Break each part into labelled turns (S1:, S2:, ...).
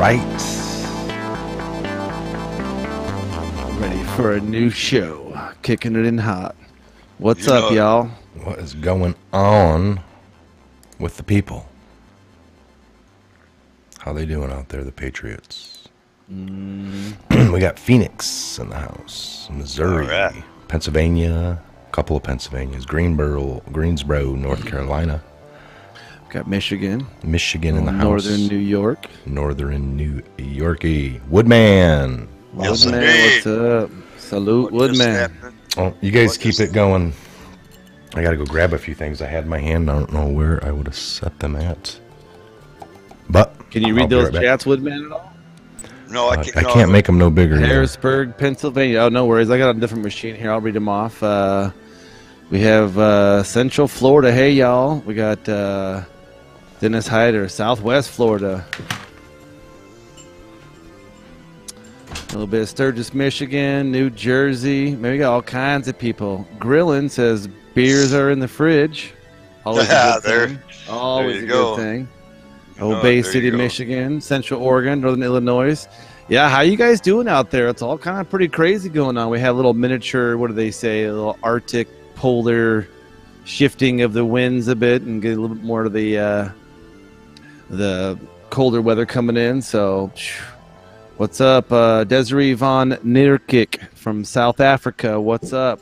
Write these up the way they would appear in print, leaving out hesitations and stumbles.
S1: right. Ready for a new show. Kicking it in hot. What's up, y'all?
S2: What is going on with the people? How they doing out there, the Patriots? We got Phoenix in the house, Missouri,
S3: right.
S2: Pennsylvania, a couple of Pennsylvanias, Greensboro, North Carolina.
S1: Got Michigan
S2: In the house.
S1: Northern New York.
S2: Northern New Yorkie. Woodman.
S3: Yes,
S1: Woodman,
S3: indeed.
S1: what's up? Salute, Woodman.
S2: Oh, you guys keep it going. I gotta go grab a few things I had in my hand. I don't know where I would have set them at. But
S1: Can you
S2: I'll
S1: read
S2: be
S1: those
S2: right back.
S1: chats, Woodman, at all?
S3: No, I
S2: I can't make them no bigger. either.
S1: Harrisburg, Pennsylvania. Oh, no worries. I got a different machine here. I'll read them off. We have Central Florida. Hey, y'all. We got Dennis Hyder, Southwest Florida. A little bit of Sturgis, Michigan, New Jersey. Man, we got all kinds of people. Grillin says beers are in the fridge. Always a good thing. Always a good thing. Bay City, Michigan, Central Oregon, Northern Illinois. Yeah, how you guys doing out there? It's all kind of pretty crazy going on. We have a little miniature, what do they say, a little Arctic polar shifting of the winds a bit and get a little bit more of the colder weather coming in. So, what's up? Desiree von Nierkik from South Africa. What's up?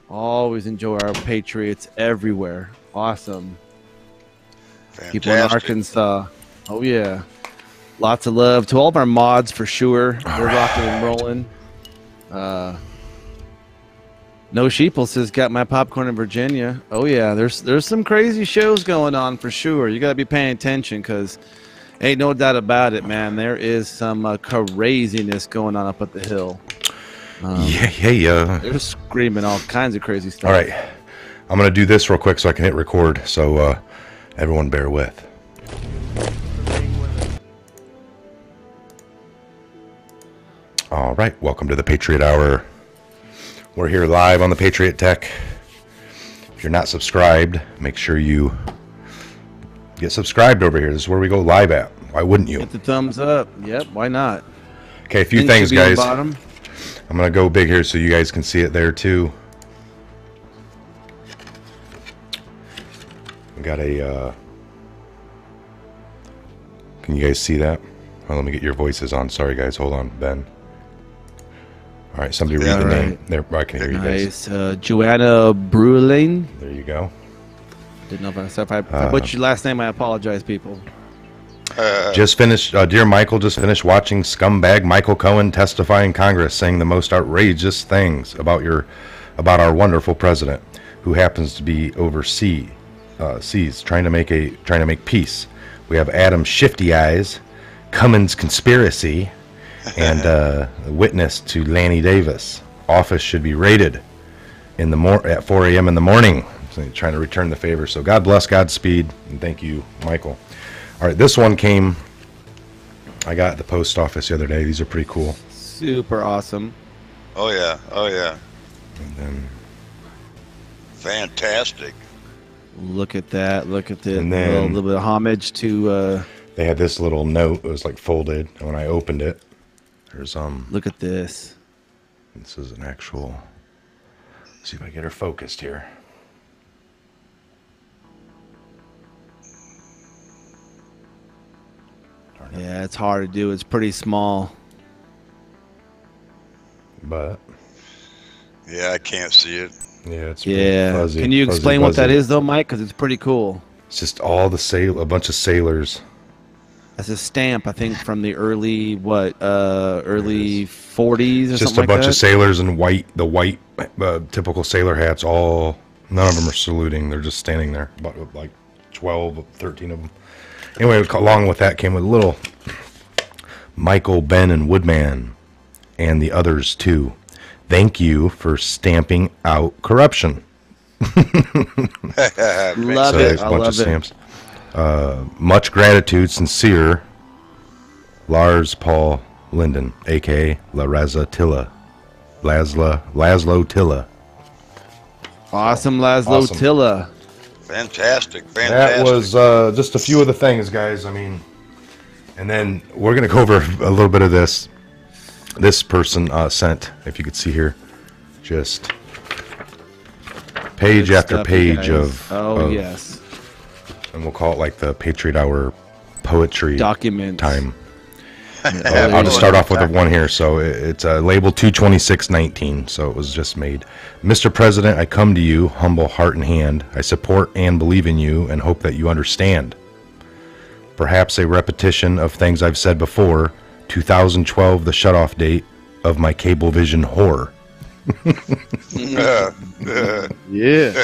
S1: Always enjoy our Patriots everywhere. Awesome.
S3: Fantastic.
S1: People in Arkansas. Oh, yeah. Lots of love to all of our mods for sure. They're rocking and rolling. No Sheeple says, got my popcorn in Virginia. Oh, yeah. There's some crazy shows going on for sure. You got to be paying attention because ain't no doubt about it, man. There is some craziness going on up at the hill. They're screaming all kinds of crazy stuff.
S2: All right. I'm going to do this real quick so I can hit record. So everyone bear with. All right. Welcome to the Patriot Hour. We're here live on the Patriot Tech. If you're not subscribed, make sure you get subscribed over here. This is where we go live at. Why wouldn't you?
S1: Hit the thumbs up. Yep, why not?
S2: Okay, a few
S1: Link
S2: things,
S1: should be on the
S2: guys.
S1: bottom.
S2: I'm going to go big here so you guys can see it there, too. We got a... Can you guys see that? Well, let me get your voices on. Sorry, guys. Hold on, Ben. All right, somebody read the name. There, I can hear you guys.
S1: Nice. Joanna Bruling.
S2: There you go.
S1: Didn't know if I butchered your last name. I apologize, people.
S2: Just finished, dear Michael, just finished watching scumbag Michael Cohen testify in Congress, saying the most outrageous things about our wonderful president, who happens to be overseas, trying to make peace. We have Adam Shifty Eyes, Cummins conspiracy, and witness to Lanny Davis. Office should be raided at 4 a.m. in the morning. So trying to return the favor. So God bless, Godspeed, and thank you, Michael. All right, this one came. I got at the post office the other day. These are pretty cool.
S1: Super awesome.
S3: Oh yeah, oh yeah.
S2: And then
S3: Fantastic.
S1: Look at that. Look at it.
S2: And then-
S1: a little bit of homage to.
S2: they had this little note. It was like folded. And when I opened it, there's
S1: Look at this.
S2: This is an actual. Let's see if I get her focused here.
S1: Yeah, it's hard to do. It's pretty small.
S2: But
S3: Yeah, I can't see it.
S2: yeah, it's pretty
S1: Yeah.
S2: fuzzy.
S1: Can you
S2: fuzzy,
S1: explain what that
S2: fuzzy.
S1: is, though, Mike? Because it's pretty cool.
S2: It's just all a bunch of sailors.
S1: That's a stamp, I think, from the early 40s or
S2: Just
S1: something
S2: a bunch
S1: like
S2: of sailors in the white typical sailor hats. None of them are saluting. They're just standing there. About like 12, 13 of them. Anyway, along with that came a little Michael, Ben, and Woodman, and the others too. Thank you for stamping out corruption.
S1: Love
S2: So
S1: it.
S2: there's a
S1: I
S2: bunch
S1: love
S2: of stamps. Much gratitude, sincere, Lars Paul Linden, a.k.a. Laszlo Tilla.
S1: Awesome, Laszlo
S2: Awesome.
S1: Tilla.
S3: Fantastic,
S2: That
S3: fantastic.
S2: was just a few of the things, guys. I mean, And then we're going to go over a little bit of this. This person sent, if you could see here, just page after page of...
S1: yes.
S2: And we'll call it like the Patriot Hour poetry
S1: document
S2: time. I'll just start off with the one here. So it's labeled 22619. So it was just made. Mr. President, I come to you, humble heart and hand. I support and believe in you and hope that you understand. Perhaps a repetition of things I've said before. 2012, the shutoff date of my Cablevision horror.
S1: Yeah.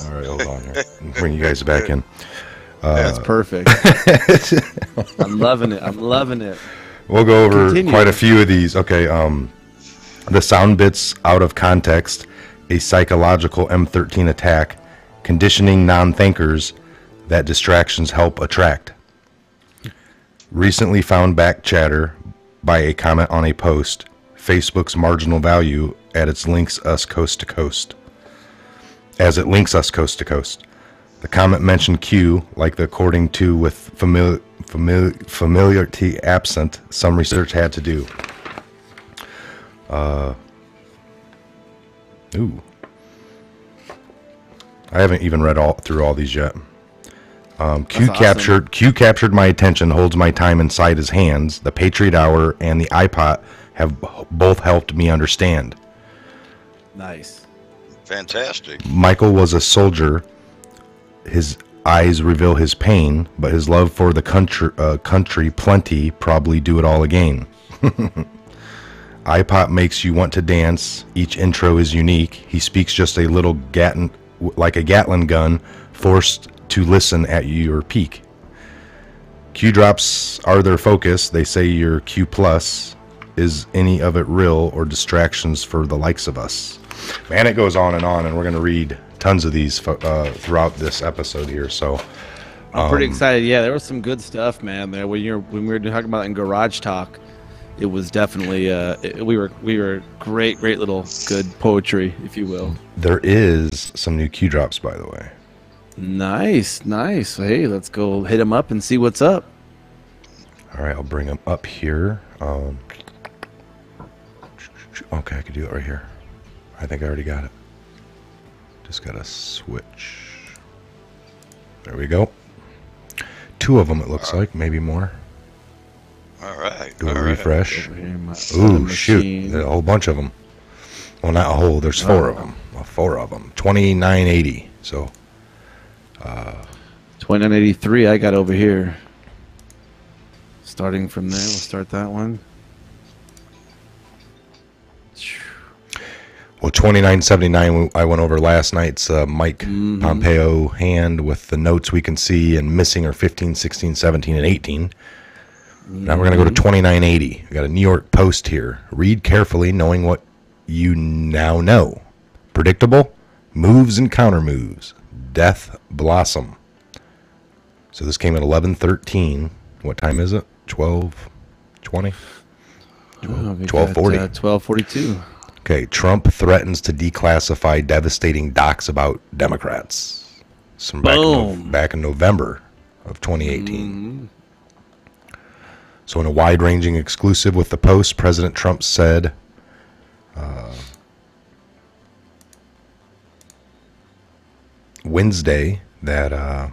S2: All right, hold on here. Bring you guys back in.
S1: That's perfect. I'm loving it.
S2: We'll go over quite a few of these. Okay, the sound bits out of context, a psychological M13 attack, conditioning non-thinkers that distractions help attract. Recently found back chatter by a comment on a post, Facebook's marginal value at its links us coast to coast. As it links us coast to coast. The comment mentioned Q, like the according to with familiarity absent, some research had to do. Ooh. I haven't even read through all these yet. Q captured my attention, holds my time inside his hands. The Patriot Hour and the iPod have both helped me understand.
S1: Nice.
S3: Fantastic.
S2: Michael was a soldier. His eyes reveal his pain, but his love for the country plenty probably do it all again. iPod makes you want to dance. Each intro is unique. He speaks just a little like a Gatling gun, forced to listen at your peak. Q drops are their focus. They say your Q plus. Is any of it real or distractions for the likes of us? Man, it goes on, and we're going to read tons of these throughout this episode here. So
S1: I'm pretty excited. Yeah, there was some good stuff, man. There when we were talking about it in Garage Talk, it was definitely we were great little good poetry, if you will.
S2: There is some new Q drops, by the way.
S1: Nice. Hey, let's go hit them up and see what's up.
S2: All right, I'll bring them up here. Okay, I could do it right here. I think I already got it. Just gotta switch. There we go. 2 of them, it looks like, maybe more.
S3: All right.
S2: Do a refresh. Ooh, shoot! There's a whole bunch of them. Well, not a whole. There's 4 of them. Well, 4 of them. 2980. So.
S1: 2983. I got over here. Starting from there, we'll start that one.
S2: Well, 2979, I went over last night's Mike Pompeo hand with the notes we can see, and missing are 15, 16, 17, and 18. Now we're going to go to 2980. We got a New York Post here. Read carefully, knowing what you now know. Predictable, moves and counter moves. Death blossom. So this came at 11:13. What time is it? 12:20? 12:40.
S1: 12:42.
S2: Okay, Trump threatens to declassify devastating docs about Democrats. Some back in November of 2018. So in a wide-ranging exclusive with the Post, President Trump said, Wednesday that...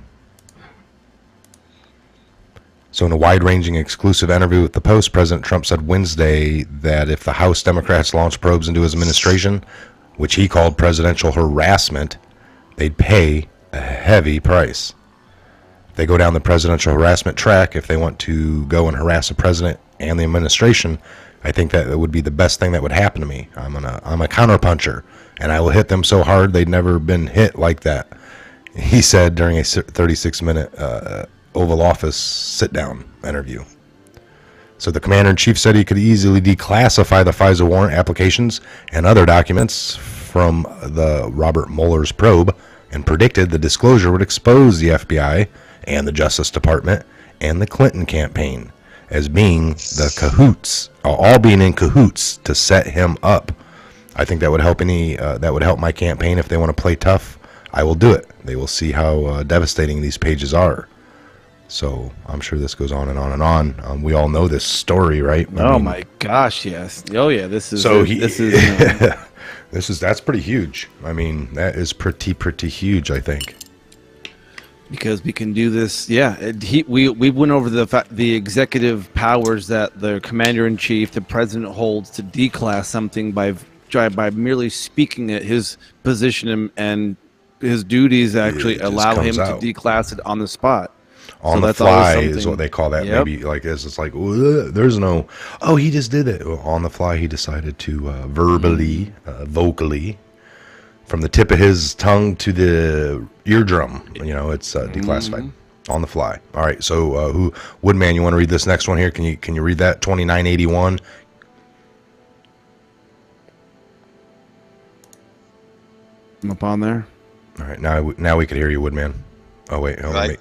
S2: So in a wide-ranging exclusive interview with the Post, President Trump said Wednesday that if the House Democrats launched probes into his administration, which he called presidential harassment, they'd pay a heavy price. If they go down the presidential harassment track, if they want to go and harass the president and the administration, I think that it would be the best thing that would happen to me. I'm a counterpuncher, and I will hit them so hard they'd never been hit like that. He said during a 36-minute Oval Office sit-down interview. So the commander-in-chief said he could easily declassify the FISA warrant applications and other documents from the Robert Mueller's probe, and predicted the disclosure would expose the FBI and the Justice Department and the Clinton campaign as being the cahoots, all being in cahoots to set him up. I think that would help that would help my campaign if they want to play tough. I will do it. They will see how devastating these pages are. So I'm sure this goes on and on and on. We all know this story, right?
S1: My gosh, yes. Oh yeah, this is
S2: that's pretty huge. I mean, that is pretty huge, I think.
S1: Because we can do this, yeah. We went over the executive powers that the commander-in-chief, the president, holds to declass something by merely speaking at his position, and his duties actually allow him to declass it on the spot.
S2: On the fly is what they call that. Yep. Maybe like this. It's like, there's no, he just did it. Well, on the fly, he decided to verbally, vocally, from the tip of his tongue to the eardrum, it's declassified on the fly. All right. So, Woodman, you want to read this next one here? Can you read that 2981?
S1: I'm up on there.
S2: All right. Now we could hear you, Woodman. Oh wait.
S3: Right.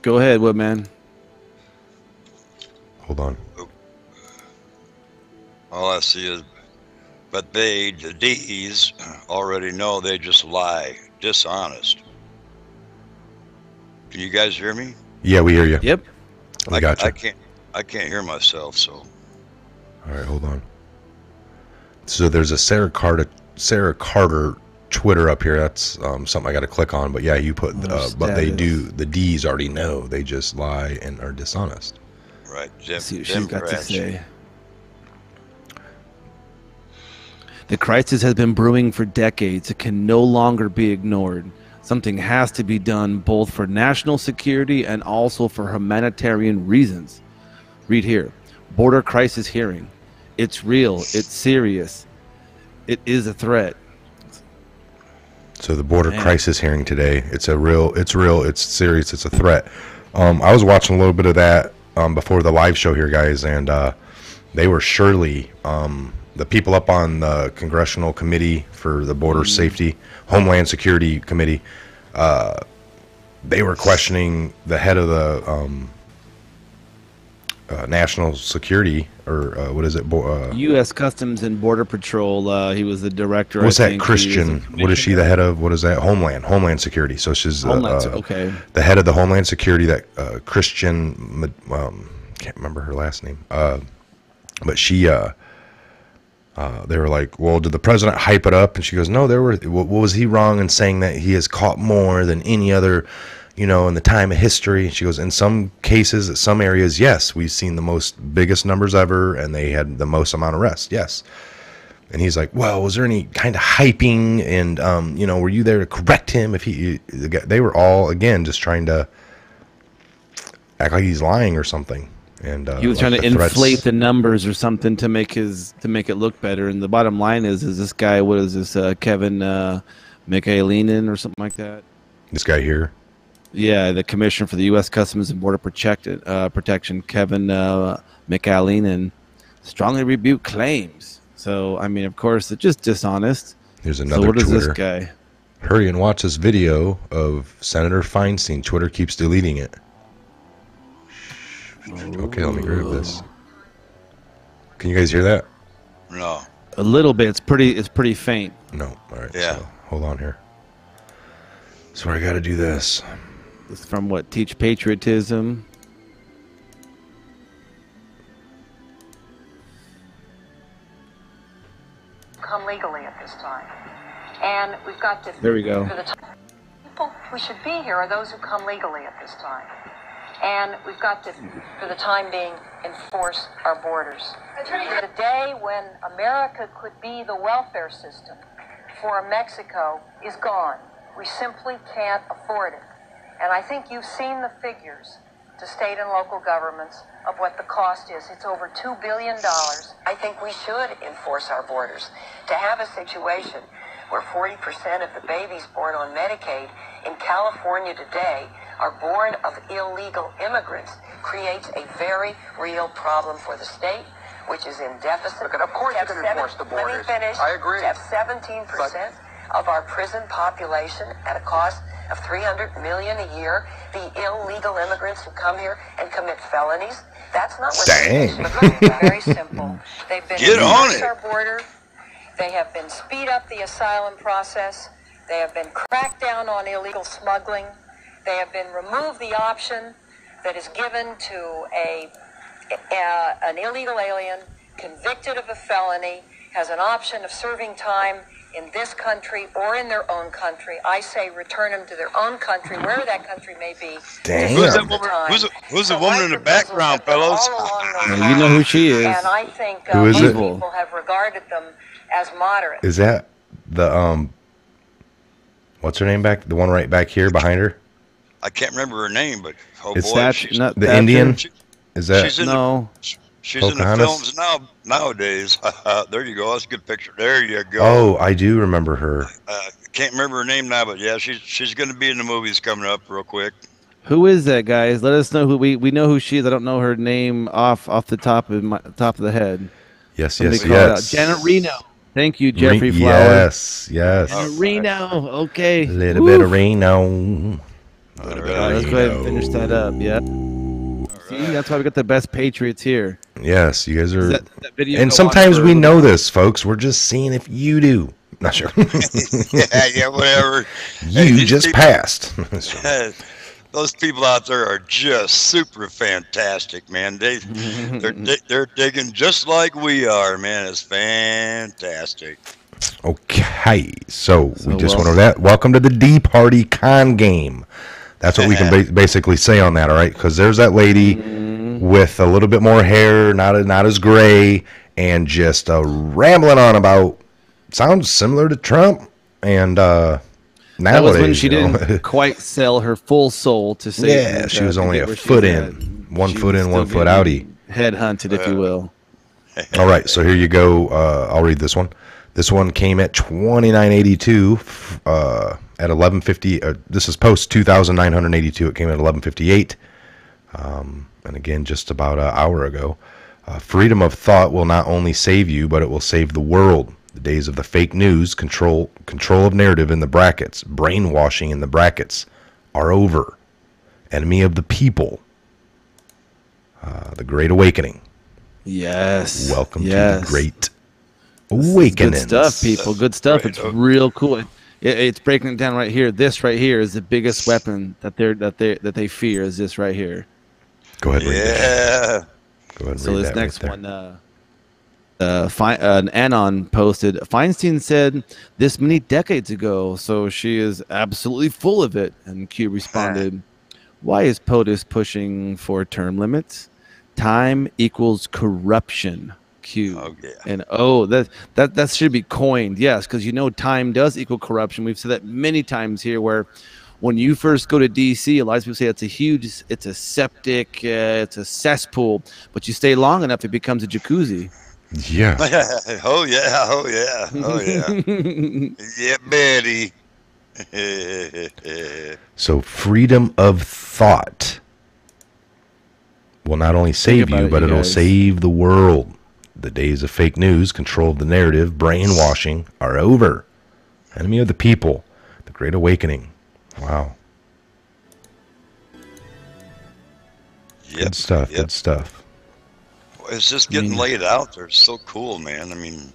S1: Go ahead, Woodman.
S2: Hold on.
S3: All I see is, but the D's already know they just lie, dishonest. Can you guys hear me?
S2: Yeah, we hear you.
S1: Yep.
S2: I got you.
S3: I can't hear myself, so.
S2: All right, hold on. So there's a Sarah Carter Twitter up here. That's something I got to click on. But yeah, you put but they do. The D's already know. They just lie and are dishonest.
S3: Right.
S1: See what she's got to say. The crisis has been brewing for decades. It can no longer be ignored. Something has to be done both for national security and also for humanitarian reasons. Read here. Border crisis hearing. It's real. It's serious. It is a threat.
S2: So the border crisis hearing today, it's real, it's serious, it's a threat. I was watching a little bit of that before the live show here, guys, and they were surely the people up on the Congressional Committee for the Border Safety, Homeland Security Committee. They were questioning the head of the National Security, or what is it?
S1: U.S. Customs and Border Patrol. He was the director.
S2: What's that? Christian. What is she the head of? What is that? Homeland Security. So she's
S1: okay.
S2: The head of the Homeland Security. That Christian. Can't remember her last name. But she. They were like, well, did the president hype it up? And she goes, no. What was he wrong in saying that he has caught more than any other? In the time of history? She goes, in some cases, at some areas, yes, we've seen the biggest numbers ever, and they had the most amount of arrests, yes. And he's like, well, was there any kind of hyping, and, were you there to correct him? They were all, again, just trying to act like he's lying or something. And
S1: he was trying to inflate the numbers or something to make it look better. And the bottom line is this guy, what is this, Kevin McAleenan or something like that?
S2: This guy here?
S1: Yeah, the Commissioner for the U.S. Customs and Border Protection, Kevin McAleenan, strongly rebuked claims. So, I mean, of course, it's just dishonest.
S2: Here's another
S1: So what
S2: Twitter.
S1: Is this guy?
S2: Hurry and watch this video of Senator Feinstein. Twitter keeps deleting it. Okay, let me grab this. Can you guys hear that?
S3: No.
S1: A little bit. It's pretty faint.
S2: No. All right.
S3: Yeah.
S2: So, hold on here. So I got to do this.
S1: It's from what? Teach Patriotism.
S4: Come legally at this time. And we've got to...
S1: There we go.
S4: For the people who should be here are those who come legally at this time. And we've got to, for the time being, enforce our borders. The day when America could be the welfare system for Mexico is gone. We simply can't afford it. And I think you've seen the figures to state and local governments of what the cost is. It's over $2 billion. I think we should enforce our borders. To have a situation where 40% of the babies born on Medicaid in California today are born of illegal immigrants creates a very real problem for the state, which is in deficit.
S5: Look, of course you can enforce the borders.
S4: Let me finish.
S5: I agree.
S4: To have 17% of our prison population at a cost of $300 million a year, the illegal immigrants who come here and commit felonies. That's not what Very simple. They've been
S3: Get on it.
S4: our border. They have been speed up the asylum process. They have been cracked down on illegal smuggling. They have been removed the option that is given to an illegal alien convicted of a felony, has an option of serving time in this country or in their own country. I say return them to their own country, wherever that country may be.
S2: Damn.
S3: Who's the woman in the background, fellows?
S1: You know who she is.
S4: And I think
S2: Who is it?
S4: people have regarded them as moderate.
S2: Is that the what's her name back? The one right back here behind her?
S3: I can't remember her name, but
S2: It's
S3: boy,
S2: the Indian. Is that?
S3: She's in
S1: No.
S3: She's in the
S2: Pocahontas?
S3: films nowadays. There you go. That's a good picture. There you go.
S2: Oh, I do remember her.
S3: Can't remember her name now, but yeah, she's going to be in the movies coming up real quick.
S1: Who is that, guys? Let us know who we know who she is. I don't know her name off the top of the head.
S2: Yes,
S1: Somebody
S2: yes,
S1: call it out.
S2: yes.
S1: Janet Reno. Thank you, Jeffrey Flowers.
S2: Yes.
S1: Janet Reno. Okay.
S2: A little bit of Reno.
S1: Let's go ahead and finish that up. Yeah. See, that's why we got the best Patriots here.
S2: Yes, you guys are.
S1: That video
S2: And
S1: go
S2: sometimes
S1: on
S2: we
S1: for-
S2: know this, folks. We're just seeing if you do. Not sure.
S3: yeah, whatever.
S2: You just
S3: people,
S2: passed.
S3: Those people out there are just super fantastic, man. They're digging just like we are, man. It's fantastic.
S2: Okay, so we just
S1: well-
S2: went over that. Welcome to the D Party con game. That's what we can basically say on that, all right? Because there's that lady with a little bit more hair, not as gray, and just rambling on about sounds similar to Trump. And nowadays,
S1: That was when she
S2: you know,
S1: didn't quite sell her full soul to say.
S2: yeah, she was only a foot in, 1 foot in, 1 foot outie.
S1: Headhunted, if you will.
S2: All right, so here you go. I'll read this one. This one came at 2982 at 1150. This is post 2982. It came at 1158. And again, just about an hour ago. Freedom of thought will not only save you, but it will save the world. The days of the fake news, control of narrative in the brackets, brainwashing in the brackets, are over. Enemy of the people. The Great Awakening.
S1: Yes.
S2: Welcome to the Great Awakening.
S1: Good stuff, people. Good stuff. It's real cool. It's breaking it down right here. This right here is the biggest weapon that they fear. Is this right here?
S2: Go ahead. And read that. Go ahead. And
S1: So
S2: read
S1: this
S2: that
S1: next
S2: right
S1: one, an Anon posted. Feinstein said this many decades ago, so she is absolutely full of it. And Q responded, "Why is POTUS pushing for term limits? Time equals corruption." Q.
S3: Oh, yeah.
S1: And that should be coined, yes, because time does equal corruption. We've said that many times here, where when you first go to DC, a lot of people say it's a septic, it's a cesspool, but you stay long enough, it becomes a jacuzzi.
S2: Yeah.
S3: Oh yeah. Yeah, Betty.
S2: So freedom of thought will not only save you, but it'll
S1: guys.
S2: save the world. The days of fake news, control of the narrative, brainwashing are over. Enemy of the people, the Great Awakening. Wow.
S3: Yep,
S2: Good stuff.
S3: yep.
S2: Good stuff.
S3: It's just getting laid out there. It's so cool, man. I mean,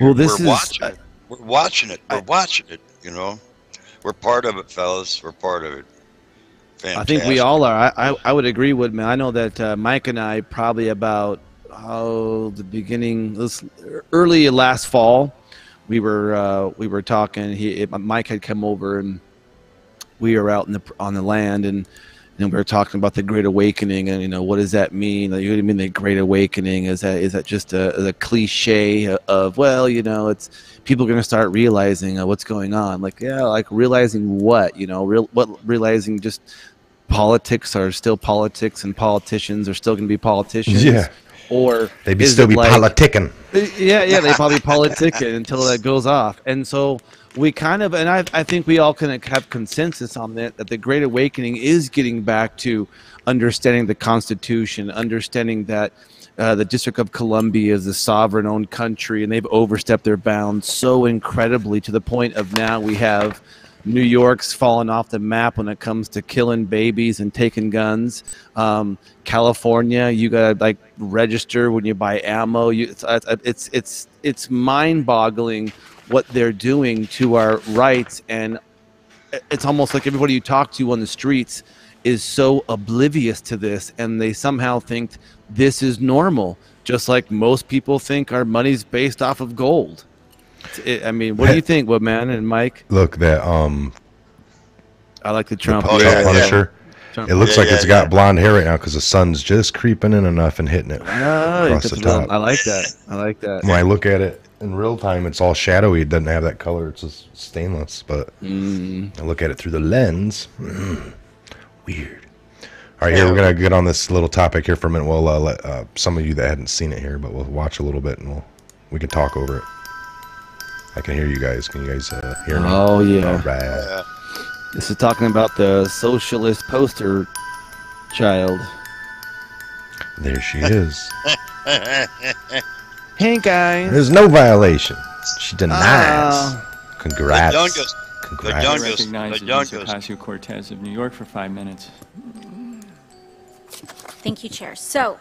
S1: Well, this
S3: we're
S1: is-
S3: watching it. We're watching it. We're watching it. We're part of it, fellas. We're part of it. Fantastic.
S1: I think we all are. I would agree with me. I know that Mike and I probably about the beginning, early last fall, we were talking. Mike had come over and we were out on the land and we were talking about the Great Awakening and what does that mean? Like, what do you mean the Great Awakening? Is that just a cliche of it's people are going to start realizing what's going on? Like realizing what realizing just politics are still politics and politicians are still going to be politicians.
S2: Yeah.
S1: Or
S2: They'd still be politicking.
S1: Yeah, they probably politicking until that goes off. And so we kind of, and I think we all kind of have consensus on that the Great Awakening is getting back to understanding the Constitution, understanding that the District of Columbia is a sovereign-owned country, and they've overstepped their bounds so incredibly to the point of now we have New York's fallen off the map when it comes to killing babies and taking guns. California, you gotta register when you buy ammo. It's mind-boggling what they're doing to our rights, and it's almost like everybody you talk to on the streets is so oblivious to this, and they somehow think this is normal, just like most people think our money's based off of gold. I mean, what do you think, Woodman and Mike?
S2: Look, that
S1: I like the Trump.
S2: Punisher. Trump. It looks like it's got blonde hair right now because the sun's just creeping in enough and hitting it across the top.
S1: I like that. I like that.
S2: When I look at it in real time, it's all shadowy. It doesn't have that color. It's just stainless. But I look at it through the lens. Weird. All right, here we're gonna get on this little topic here for a minute. We'll let some of you that hadn't seen it here, but we'll watch a little bit and we can talk over it. I can hear you guys. Can you guys hear me?
S1: Oh yeah.
S2: All right.
S1: This is talking about the socialist poster child.
S2: There she is.
S1: Hey guys.
S2: There's no violation. She denies. Congrats.
S3: The youngest.
S6: Ocasio-Cortez of New York for 5 minutes.
S7: Thank you, Chair. So,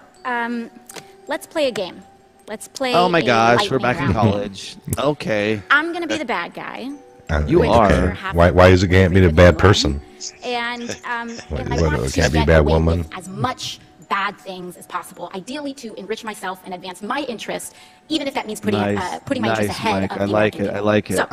S7: let's play a game. Let's play.
S1: Oh my gosh, we're back
S7: round.
S1: in college. Okay.
S7: I'm gonna be the bad guy.
S1: You are.
S2: Why is it can't be the bad person?
S7: And I
S2: What,
S7: want
S2: it
S7: to
S2: can't be
S7: get
S2: bad
S7: away
S2: woman?
S7: with as much bad things as possible, ideally to enrich myself and advance my interest, even if that means putting my interest ahead
S1: Mike.
S7: of
S1: I
S7: the
S1: like
S7: American
S1: it.
S7: people.
S1: I like it.
S7: So,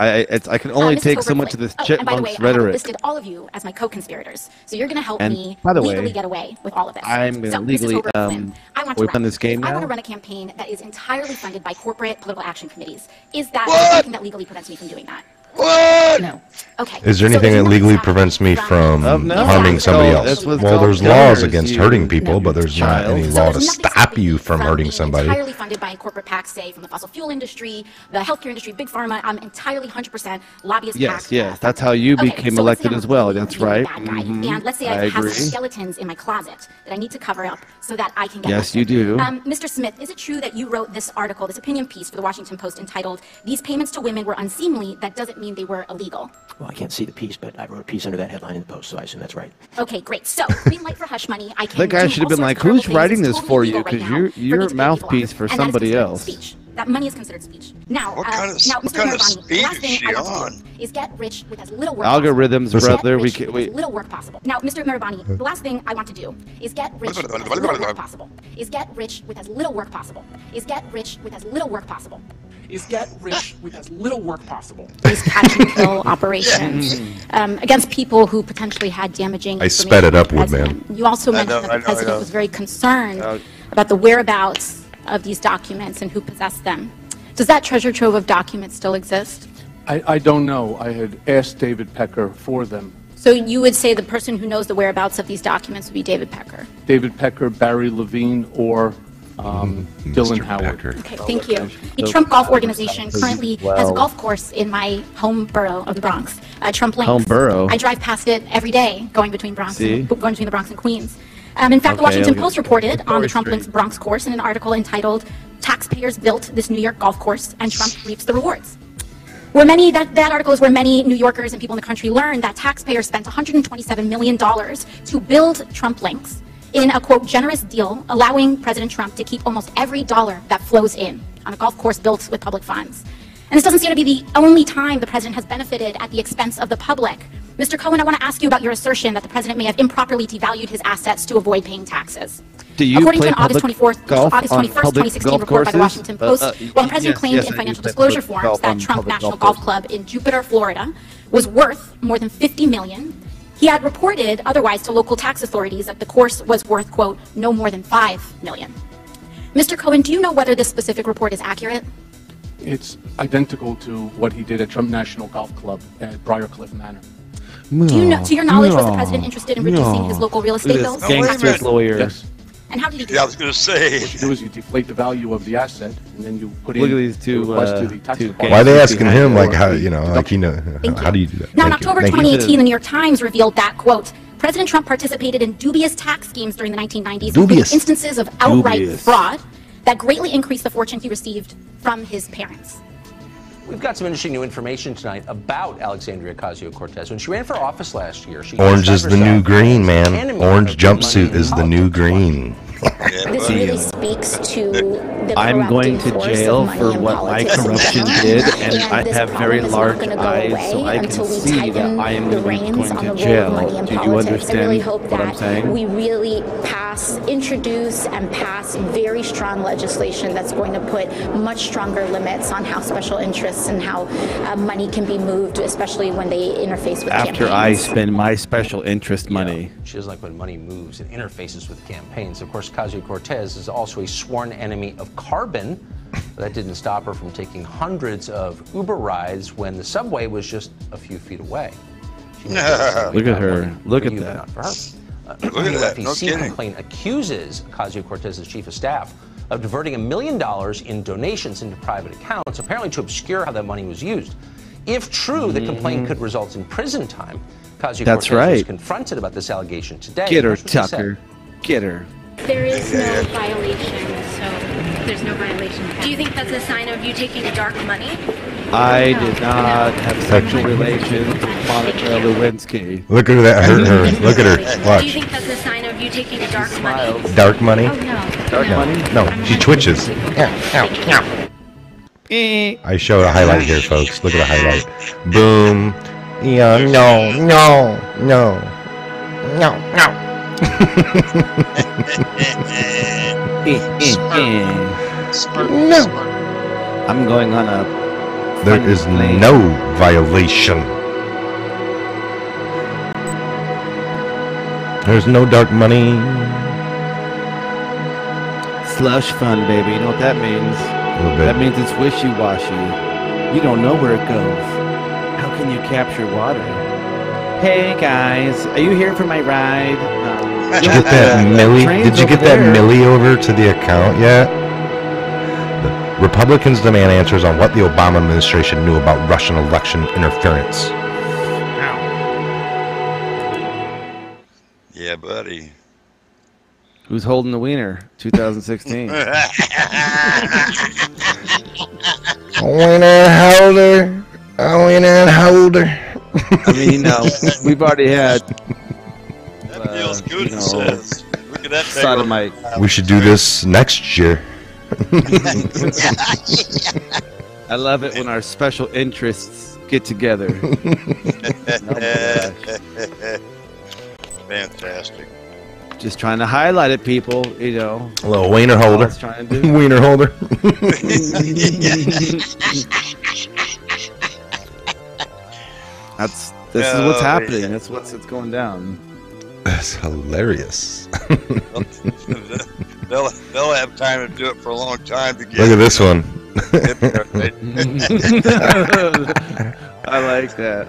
S1: I can only
S7: Mrs.
S1: take so
S7: Overclick.
S1: much of this
S7: And by the way,
S1: chipmunk's
S7: I have
S1: rhetoric.
S7: listed all of you as my co-conspirators, so you're going to help
S1: And
S7: me
S1: by the way,
S7: legally get away with all of this.
S1: I'm going to
S7: so,
S1: legally.
S7: Mrs. Overclick, I want to
S1: we run this game
S7: I
S1: now.
S7: want to run a campaign that is entirely funded by corporate political action committees. Is that
S3: What?
S7: something that legally prevents me from doing that?
S3: What?
S7: No. Okay.
S2: Is there anything that legally prevents me from harming somebody else? Well, there's laws against hurting people, but there's not any law to stop you from hurting somebody.
S7: Entirely funded by corporate PACs, say from the fossil fuel industry, the healthcare industry, big pharma. I'm entirely 100% lobbyist.
S1: Yes. That's how you became elected as well. That's right.
S7: And let's say I have some skeletons in my closet that I need to cover up so that I can get.
S1: Yes, you do.
S7: Mr. Smith, is it true that you wrote this article, this opinion piece for the Washington Post entitled "These payments to women were unseemly"? That doesn't mean they were illegal.
S8: Well, I can't see the piece, but I wrote a piece under that headline in the Post, so I assume that's right.
S7: Okay, great. So, green light for hush money. I can.
S1: That guy
S7: do
S1: should have
S7: all
S1: been
S7: sorts
S1: like,
S7: of terrible
S1: "Who's writing
S7: things.
S1: this
S7: It's
S1: for
S7: totally
S1: you?
S7: illegal
S1: Because
S7: right now
S1: you're
S7: for me
S1: a
S7: to pay
S1: mouthpiece
S7: people
S1: for
S7: off. And that is
S1: somebody
S7: considered
S1: else."
S7: Speech. That money is considered speech. Now,
S3: What kind of
S7: Mr.
S3: speech
S7: Miravani, the last
S3: is
S7: thing
S3: she
S7: I want to
S3: on?
S7: do is get rich with as little work
S1: Algorithms,
S7: possible.
S1: brother.
S7: Get rich
S1: We
S7: with as little work possible. Now, Mr. Miravani, the last thing I want to do is get rich with as little work possible. Is get rich with as little work possible. Is get rich with as little work possible.
S8: Is get rich with as little work possible.
S7: These catch and kill operations against people who potentially had damaging.
S2: I sped it up, Woodman.
S7: You also mentioned that the president was very concerned about the whereabouts of these documents and who possessed them. Does that treasure trove of documents still exist?
S9: I don't know. I had asked David Pecker for them.
S7: So you would say the person who knows the whereabouts of these documents would be David Pecker?
S9: David Pecker, Barry Levine, or Dylan Howard.
S2: Pecker.
S7: Okay, thank you. The Trump Golf Organization currently has a golf course in my home borough of the Bronx, Trump Links.
S1: Home borough?
S7: I drive past it every day going between going between the Bronx and Queens. In fact, the
S1: Okay,
S7: Washington Post reported on the Trump
S1: Street.
S7: Links Bronx course in an article entitled "Taxpayers Built This New York Golf Course and Trump Reaps the Rewards." That article is where many New Yorkers and people in the country learned that taxpayers spent $127 million to build Trump Links in a, quote, generous deal, allowing President Trump to keep almost every dollar that flows in on a golf course built with public funds. And this doesn't seem to be the only time the president has benefited at the expense of the public. Mr. Cohen, I want to ask you about your assertion that the president may have improperly devalued his assets to avoid paying taxes.
S1: Do you
S7: According
S1: play
S7: to an August
S1: public
S7: 21st,
S1: golf on
S7: 2016
S1: golf
S7: report by the
S1: courses?
S7: Washington Post, while the president claimed
S1: yes,
S7: in
S1: I
S7: financial
S1: do play
S7: disclosure
S1: public
S7: forms
S1: golf
S7: that
S1: on
S7: Trump
S1: public
S7: National
S1: golf
S7: Golf
S1: courses.
S7: Club in Jupiter, Florida, was worth more than $50 million. He had reported otherwise to local tax authorities that the course was worth, quote, no more than $5 million. Mr. Cohen, do you know whether this specific report is accurate?
S9: It's identical to what he did at Trump National Golf Club at Briarcliff Manor.
S7: Do you know, to your knowledge, was the president interested in reducing his local real estate bills?
S1: Gangster lawyer.
S9: Yes.
S7: And how did he do
S3: Yeah, I
S7: that?
S3: was going to say.
S9: What you do is you deflate the value of the asset, and then you put
S1: Look
S9: in
S1: at these two,
S9: the request to the tax
S1: two
S9: department.
S2: Why are they asking
S1: Behind
S2: him
S1: the
S2: like
S9: door.
S2: how like you know
S7: Thank
S2: how
S7: you.
S2: do you do that?
S7: Now, in
S2: Thank you.
S7: October
S2: Thank you.
S7: 2018, the New York Times revealed that, quote, President Trump participated in dubious tax schemes during the 1990s, including
S2: Dubious.
S7: instances of outright
S1: Dubious.
S7: fraud that greatly increased the fortune he received from his parents.
S8: We've got some interesting new information tonight about Alexandria Ocasio-Cortez. When she ran for office last year, she
S2: Orange is
S8: described
S2: the new
S8: herself
S2: green,
S8: as
S2: man.
S8: enemy
S2: Orange
S8: of money
S2: jumpsuit
S8: in
S2: is the new
S8: politics.
S2: green.
S7: This really speaks to the
S1: I'm going to
S7: corrupting force
S1: jail
S7: of money
S1: for
S7: in
S1: what my
S7: politics in
S1: corruption
S7: general.
S1: did, and I
S7: this
S1: have very
S7: problem is not
S1: large
S7: gonna go
S1: eyes, so
S7: away
S1: I can
S7: until we
S1: see that
S7: tighten
S1: I am
S7: the
S1: going
S7: reins on
S1: to
S7: the role of
S1: jail.
S7: money in
S1: Do you
S7: politics. I really
S1: understand
S7: hope
S1: what I'm
S7: that
S1: saying?
S7: we really introduce and pass very strong legislation that's going to put much stronger limits on how special interests and how money can be moved, especially when they interface with
S1: After
S7: campaigns.
S1: I spend my special interest money.
S8: She doesn't like when money moves and interfaces with campaigns. Of course, Ocasio-Cortez is also a sworn enemy of carbon. But that didn't stop her from taking hundreds of Uber rides when the subway was just a few feet away.
S1: Look at her. Look at that.
S8: Not for her.
S3: Look at that. No
S8: FEC
S3: kidding.
S8: complaint accuses Ocasio-Cortez's chief of staff of diverting $1 million in donations into private accounts, apparently to obscure how that money was used. If true, the complaint could result in prison time. Ocasio-Cortez was confronted about this allegation today.
S1: Get her, Tucker. Get her.
S10: There is no violation, so there's no violation. Do you think that's a sign of you taking dark money?
S1: I did not have sexual relations with Monica Lewinsky.
S2: Look at that, her. Look at her. Watch.
S10: Do you think that's a sign of you taking dark money?
S2: Dark money?
S10: Oh, no.
S1: Dark money?
S2: No, she twitches. I showed a highlight here, folks. Look at the highlight. Boom. Yeah, no. No.
S1: I'm going on a...
S2: There is no violation. There's no dark money.
S1: Slush fund, baby. You know what that means?
S2: A little bit.
S1: That means it's wishy-washy. You don't know where it goes. How can you capture water? Hey, guys. Are you here for my ride?
S2: Did you get that Millie? Did you get that Millie over to the account yet? The Republicans demand answers on what the Obama administration knew about Russian election interference.
S3: Yeah, buddy.
S1: Who's holding the wiener? 2016.
S2: Wiener holder. Wiener holder.
S1: I mean, you know, we've already had...
S3: That feels good, it says. Look at that.
S1: Sodomite.
S2: We should do this next year.
S1: I love it when our special interests get together.
S3: Fantastic.
S1: Just trying to highlight it, people. You know,
S2: A little wiener holder.
S1: All I was trying to do.
S2: Wiener holder.
S1: This is what's happening. That's what's going down.
S2: That's hilarious.
S3: they'll have time to do it for a long time to get.
S2: Look at this one.
S1: I like that.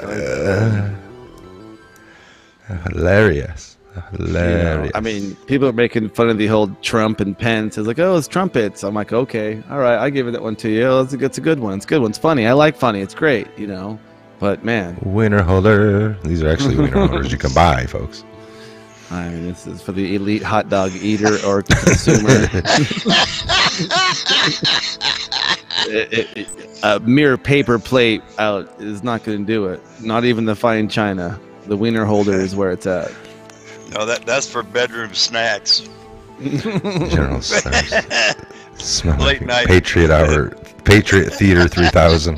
S2: Hilarious. Hilarious.
S1: You know, I mean, people are making fun of the whole Trump and Pence. It's like, oh, it's trumpets. I'm like, okay, all right, I give it that one to you. Oh, it's a good one. It's a good one. It's funny. I like funny. It's great, you know. But man,
S2: wiener holder. These are actually wiener holders you can buy, folks.
S1: I mean, this is for the elite hot dog eater or consumer. A mere paper plate out is not going to do it. Not even the fine china. The wiener holder is where it's at.
S3: No, that's for bedroom snacks.
S2: General Stars. Smell
S3: Late
S2: like
S3: night.
S2: Patriot Hour. Patriot Theater 3000.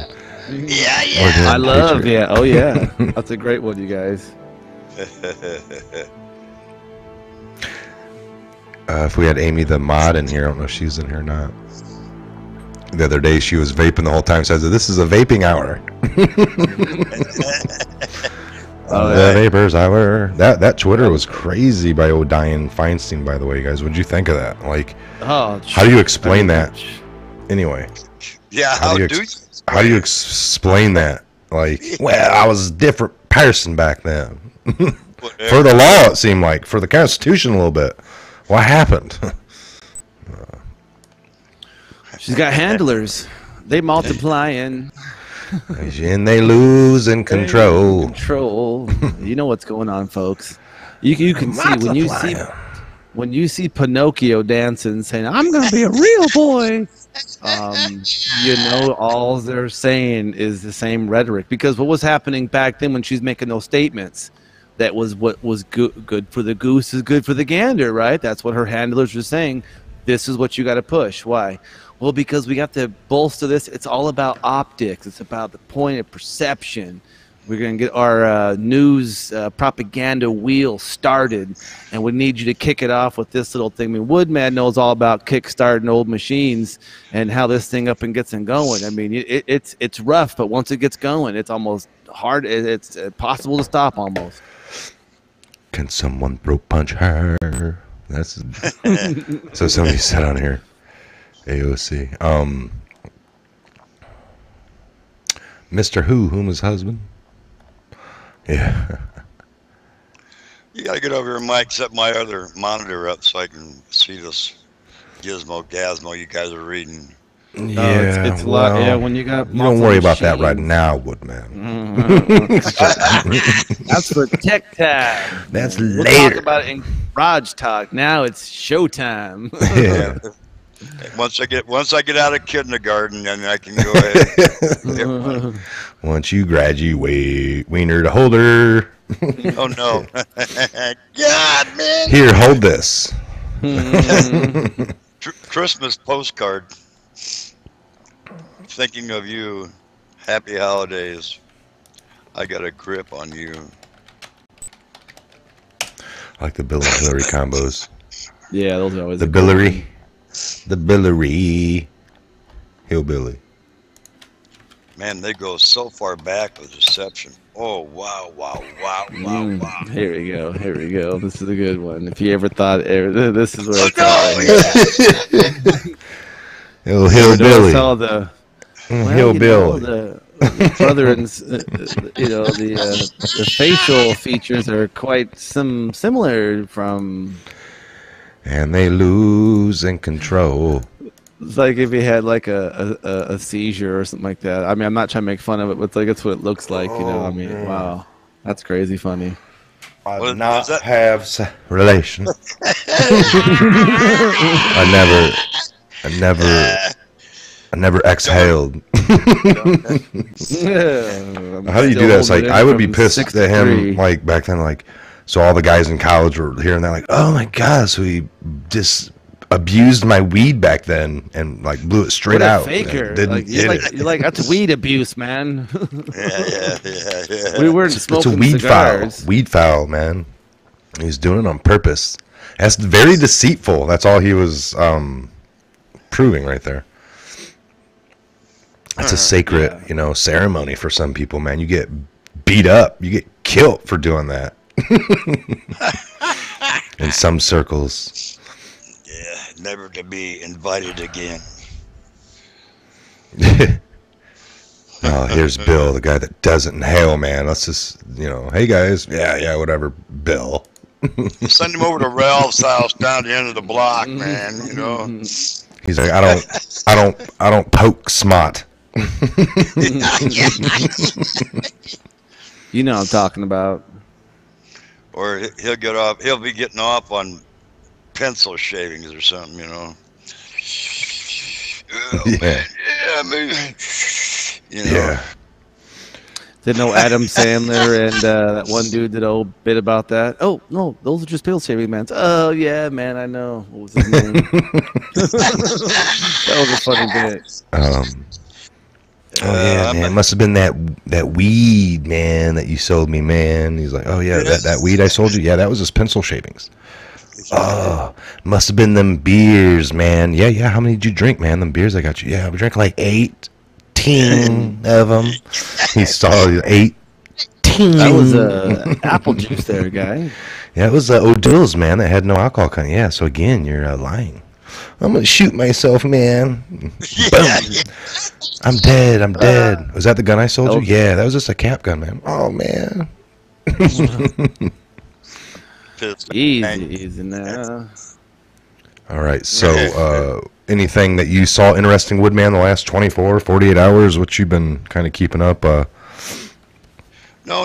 S3: Yeah.
S1: I love,
S2: Patriot.
S1: yeah. Oh, yeah. That's a great one, you guys.
S2: If we had Amy the mod in here, I don't know if she's in here or not. The other day she was vaping the whole time. Says this is a vaping hour. The vapors hour. That Twitter was crazy by O'Diane Feinstein. By the way, guys, what'd you think of that? Like, how do you explain that? Anyway.
S3: Yeah.
S2: How do you explain that? Like, well, I was a different person back then. For the law, it seemed like. For the Constitution, a little bit. What happened?
S1: She's got handlers. They multiply and
S2: they lose in control.
S1: You know what's going on, folks. You can see when you see Pinocchio dancing, saying, "I'm going to be a real boy." You know, all they're saying is the same rhetoric. Because what was happening back then when she's making those statements? that was what was good for the goose is good for the gander, right? That's what her handlers were saying. This is what you got to push. Why? Well, because we got to bolster this. It's all about optics. It's about the point of perception. We're going to get our news propaganda wheel started, and we need you to kick it off with this little thing. I mean, Woodman knows all about kickstarting old machines and how this thing up and gets going. I mean, it's rough, but once it gets going, it's almost hard. It's possible to stop almost.
S2: Can someone throat punch her? That's so somebody said on here. AOC. Mr. Whom his husband? Yeah.
S3: You gotta get over here, Mike. Set my other monitor up so I can see this gizmo you guys are reading.
S2: Yeah,
S1: it's a lot. Yeah, when you got.
S2: You don't worry about that right now, Woodman.
S1: That's for tech time.
S2: That's
S1: we'll
S2: later.
S1: Talk about it in garage talk. Now it's showtime.
S2: Yeah.
S3: Once I get out of kindergarten, then I can go ahead.
S2: Once you graduate, wiener to holder.
S3: Oh no! God, man.
S2: Here, hold this.
S3: Christmas postcard. Thinking of you. Happy holidays. I got a grip on you.
S2: I like the Bill and Hillary combos.
S1: Yeah, those are always
S2: the Billary. The Billary. Hillbilly.
S3: Man, they go so far back with deception. Oh, wow.
S1: Here we go. This is a good one. If you ever thought, this is where it's at.
S2: Oh, Hillbilly.
S1: All the
S2: Hillbilly.
S1: The brother and the facial features are quite similar from.
S2: And they lose in control.
S1: It's like if he had like a seizure or something like that. I mean, I'm not trying to make fun of it, but it's like that's what it looks like. I mean, man. Wow, that's crazy funny.
S2: I did not have relations. I never exhaled. How do you do that? It's like I would be pissed at him. Like back then, like so all the guys in college were hearing that, like, oh my god, so he just abused my weed back then and like blew it straight out.
S1: Faker, you're like that's weed abuse, man.
S3: Yeah.
S1: We weren't smoking
S2: it's a weed
S1: cigars.
S2: Foul. Weed foul, man. He's doing it on purpose. That's very deceitful. That's all he was proving right there. It's a sacred, ceremony for some people, man. You get beat up, you get killed for doing that. In some circles.
S3: Yeah, never to be invited again.
S2: Oh, here's Bill, the guy that doesn't inhale, man. Let's just, hey guys, yeah, whatever, Bill.
S3: Send him over to Ralph's house down the end of the block, man.
S2: He's like, I don't poke smut.
S1: You know what I'm talking about.
S3: Or he'll be getting off on pencil shavings or something, Oh,
S2: yeah.
S3: Man.
S2: Yeah.
S1: Didn't know Adam Sandler and that one dude did a whole bit about that. Oh no, those are just pill shaving mans. Oh yeah, man, I know. What was his name? That was a funny bit.
S2: Oh yeah, man. It must have been that weed, man, that you sold me, man. He's like, oh yeah, that weed I sold you. Yeah, that was just pencil shavings. Oh, must have been them beers, man. Yeah. How many did you drink, man? Them beers I got you. Yeah, I drank like 18 of them. He saw 18.
S1: That was apple juice, there, guy.
S2: Yeah, it was O'Dill's, man. That had no alcohol content. Yeah. So again, you're lying. I'm gonna shoot myself, man. Boom. I'm dead. Was that the gun I sold you? Yeah, that was just a cap gun, man. Oh man.
S1: Easy now.
S2: All right. So, anything that you saw interesting, Woodman, the last 24, 48 hours? What you been kind of keeping up?
S3: No,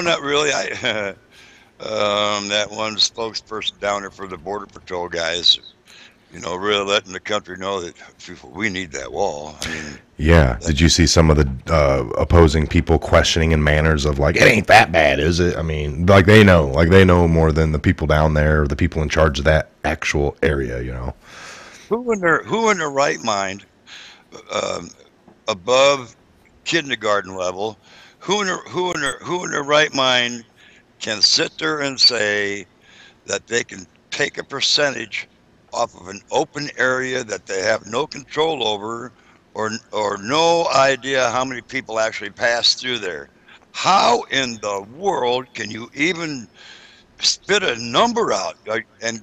S3: not really. That one spokesperson down there for the Border Patrol guys really letting the country know that we need that wall. I mean,
S2: yeah. Did you see some of the opposing people questioning in manners of like, it ain't that bad, is it? I mean, like they know more than the people down there, or the people in charge of that actual area.
S3: Who in their right mind, above kindergarten level, who in their right mind can sit there and say that they can take a percentage off of an open area that they have no control over, or no idea how many people actually pass through there? How in the world can you even spit a number out? And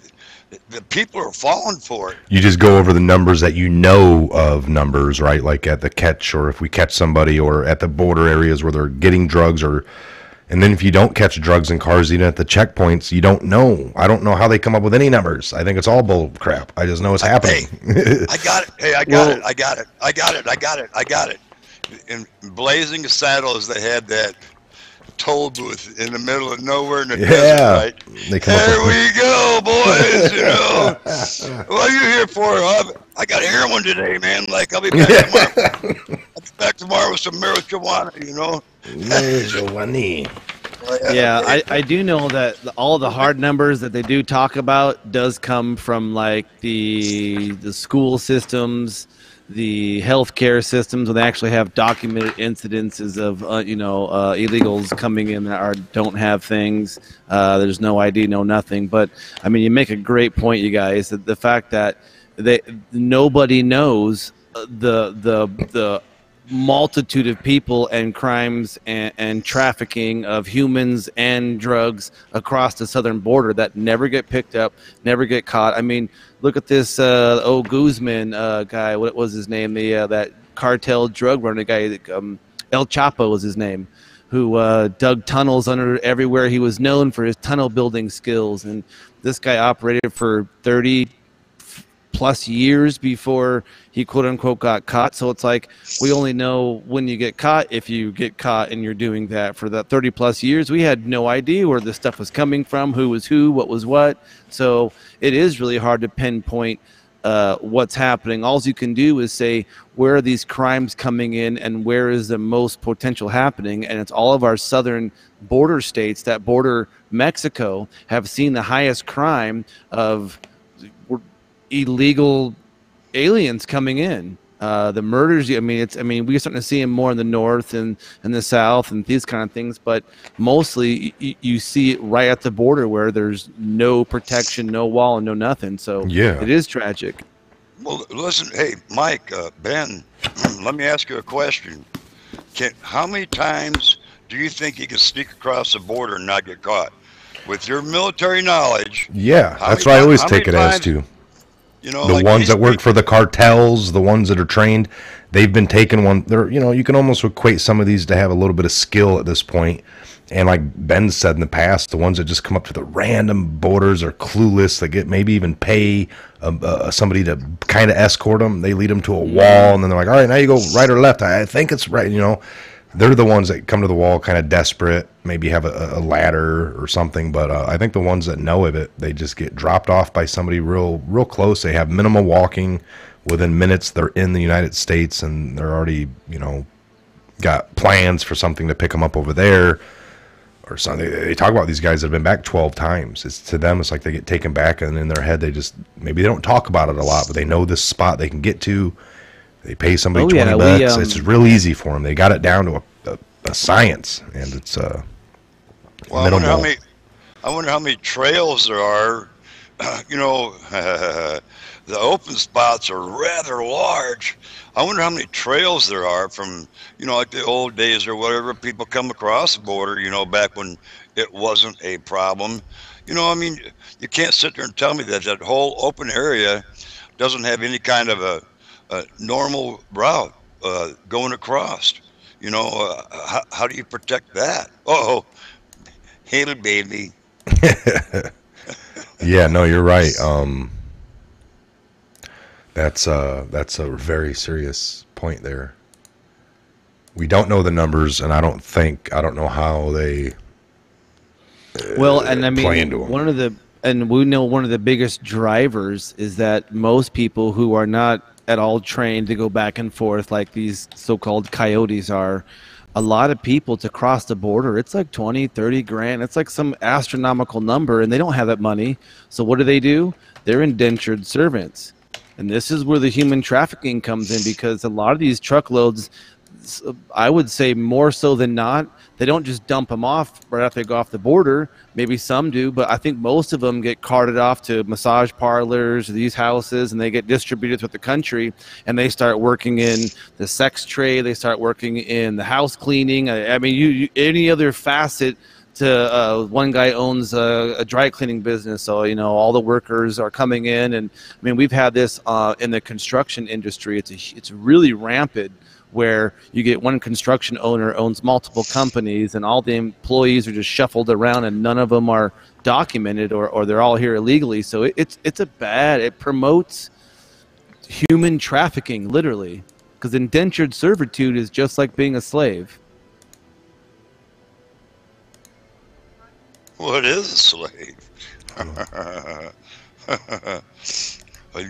S3: the people are falling for it.
S2: You just go over the numbers that you know of numbers, right? Like at the catch, or if we catch somebody, or at the border areas where they're getting drugs, and then if you don't catch drugs in cars, even at the checkpoints, you don't know. I don't know how they come up with any numbers. I think it's all bull crap. I just know it's happening.
S3: Hey, I got it. Hey, I got it. In Blazing Saddles, they had that toll booth in the middle of nowhere in the desert, right? There we go, boys. What are you here for? I got heroin today, man. Like, I'll be back tomorrow. I'll be back tomorrow with some marijuana,
S2: Marijuana.
S1: Yeah, I do know that all the hard numbers that they do talk about does come from like the school systems, the healthcare systems, when they actually have documented incidences of illegals coming in that don't have things. There's no ID, no nothing. But I mean, you make a great point, you guys. That the fact that nobody knows the multitude of people and crimes and trafficking of humans and drugs across the southern border that never get picked up, never get caught. I mean, look at this Guzman guy. What was his name? That cartel drug runner guy, El Chapo was his name, who dug tunnels under everywhere. He was known for his tunnel building skills, and this guy operated for 30+ years before he quote unquote got caught. So it's like, we only know when you get caught if you get caught and you're doing that. For that 30+ years, we had no idea where this stuff was coming from, who was who, what was what. So it is really hard to pinpoint what's happening. All you can do is say, where are these crimes coming in and where is the most potential happening? And it's all of our southern border states that border Mexico have seen the highest crime of illegal aliens coming in. The murders, we're starting to see them more in the north and the south and these kind of things, but mostly you see it right at the border where there's no protection, no wall, and no nothing. So yeah, it is tragic.
S3: Well, listen, hey, Mike, Ben, let me ask you a question. How many times do you think you can sneak across the border and not get caught? With your military knowledge.
S2: Yeah, that's what I always take it as too. The ones that work for the cartels, the ones that are trained, they've been taking one. They're, you can almost equate some of these to have a little bit of skill at this point. And like Ben said in the past, the ones that just come up to the random borders are clueless. They get maybe even pay somebody to kind of escort them. They lead them to a wall, and then they're like, all right, now you go right or left. I think it's right, They're the ones that come to the wall kind of desperate, maybe have a ladder or something. But I think the ones that know of it, they just get dropped off by somebody real close. They have minimal walking. Within minutes, they're in the United States, and they're already, got plans for something to pick them up over there or something. They talk about these guys that have been back 12 times. To them, it's like they get taken back, and in their head, maybe they don't talk about it a lot, but they know this spot they can get to. They pay somebody $20. It's real easy for them. They got it down to a science, and it's minimal.
S3: I wonder how many trails there are. The open spots are rather large. I wonder how many trails there are from, like the old days or whatever. People come across the border, back when it wasn't a problem. You can't sit there and tell me that whole open area doesn't have any kind of a normal route going across. How do you protect that? Oh, hey, baby.
S2: Yeah, no, you're right. That's a very serious point there. We don't know the numbers, and I don't know how they
S1: one of the and we know one of the biggest drivers is that most people who are not at all trained to go back and forth like these so-called coyotes are, a lot of people to cross the border, it's like 20, 30 grand. It's like some astronomical number, and they don't have that money. So what do? They're indentured servants. And this is where the human trafficking comes in, because a lot of these truckloads, I would say more so than not, they don't just dump them off right after they go off the border. Maybe some do, but I think most of them get carted off to massage parlors, these houses, and they get distributed throughout the country, and they start working in the sex trade. They start working in the house cleaning. I mean, you any other facet to one guy owns a dry cleaning business, so all the workers are coming in, and I mean we've had this in the construction industry. It's really rampant, where you get one construction owner owns multiple companies, and all the employees are just shuffled around, and none of them are documented, or they're all here illegally. So it promotes human trafficking, literally, because indentured servitude is just like being a slave.
S3: Well, it is a slave.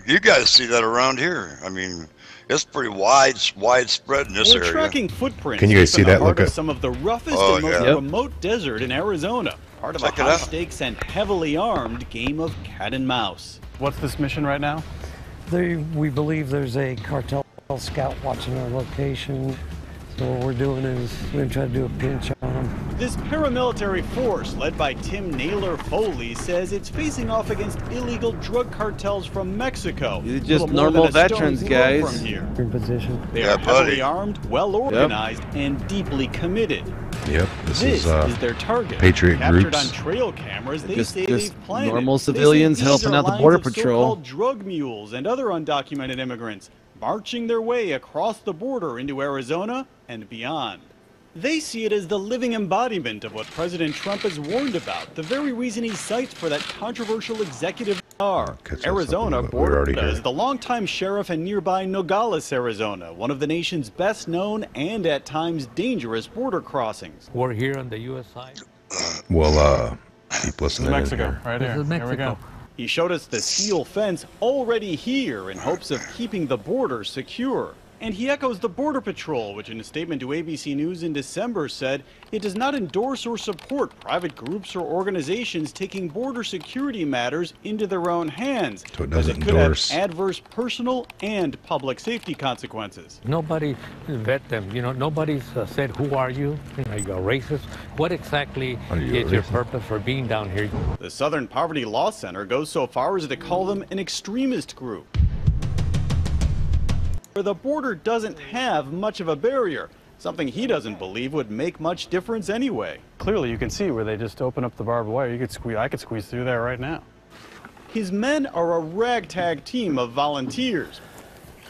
S3: You guys see that around here. I mean, it's pretty widespread in this area.
S11: We're tracking footprints.
S2: Can you guys see that?
S11: Look at some of the roughest and most remote desert in Arizona. Part of a high-stakes and heavily armed game of cat and mouse.
S12: What's this mission right now?
S13: We believe there's a cartel scout watching our location. So what we're doing is we're going to try to do a pinch on them.
S11: This paramilitary force, led by Tim Naylor Foley, says it's facing off against illegal drug cartels from Mexico.
S1: These are just normal veterans, guys.
S11: From here.
S13: In position.
S11: They are heavily armed, well-organized, and deeply committed.
S2: Yep,
S11: this is their target.
S2: Patriot
S11: Captured
S2: groups.
S11: on trail cameras, they
S1: just
S11: say they've planted.
S1: Normal civilians helping out the border patrol.
S11: So-called drug mules and other undocumented immigrants marching their way across the border into Arizona and beyond. They see it as the living embodiment of what President Trump has warned about, the very reason he cites for that controversial executive order. Arizona bordered as the longtime sheriff in nearby Nogales, Arizona, one of the nation's best known and at times dangerous border crossings.
S13: We're here on the U.S. side.
S2: Well, keep listening.
S12: This is Mexico, right here.
S13: This is Mexico.
S12: Here we go.
S11: He showed us the steel fence already here in hopes of keeping the border secure. And he echoes the Border Patrol, which in a statement to ABC News in December said it does not endorse or support private groups or organizations taking border security matters into their own hands,
S2: so
S11: as it could have adverse personal and public safety consequences.
S13: Nobody vet them. Nobody's said, who are you? Are you a racist? What exactly is your purpose for being down here?
S11: The Southern Poverty Law Center goes so far as to call them an extremist group. Where the border doesn't have much of a barrier, something he doesn't believe would make much difference anyway.
S12: Clearly you can see where they just open up the barbed wire. I could squeeze through there right now.
S11: His men are a ragtag team of volunteers.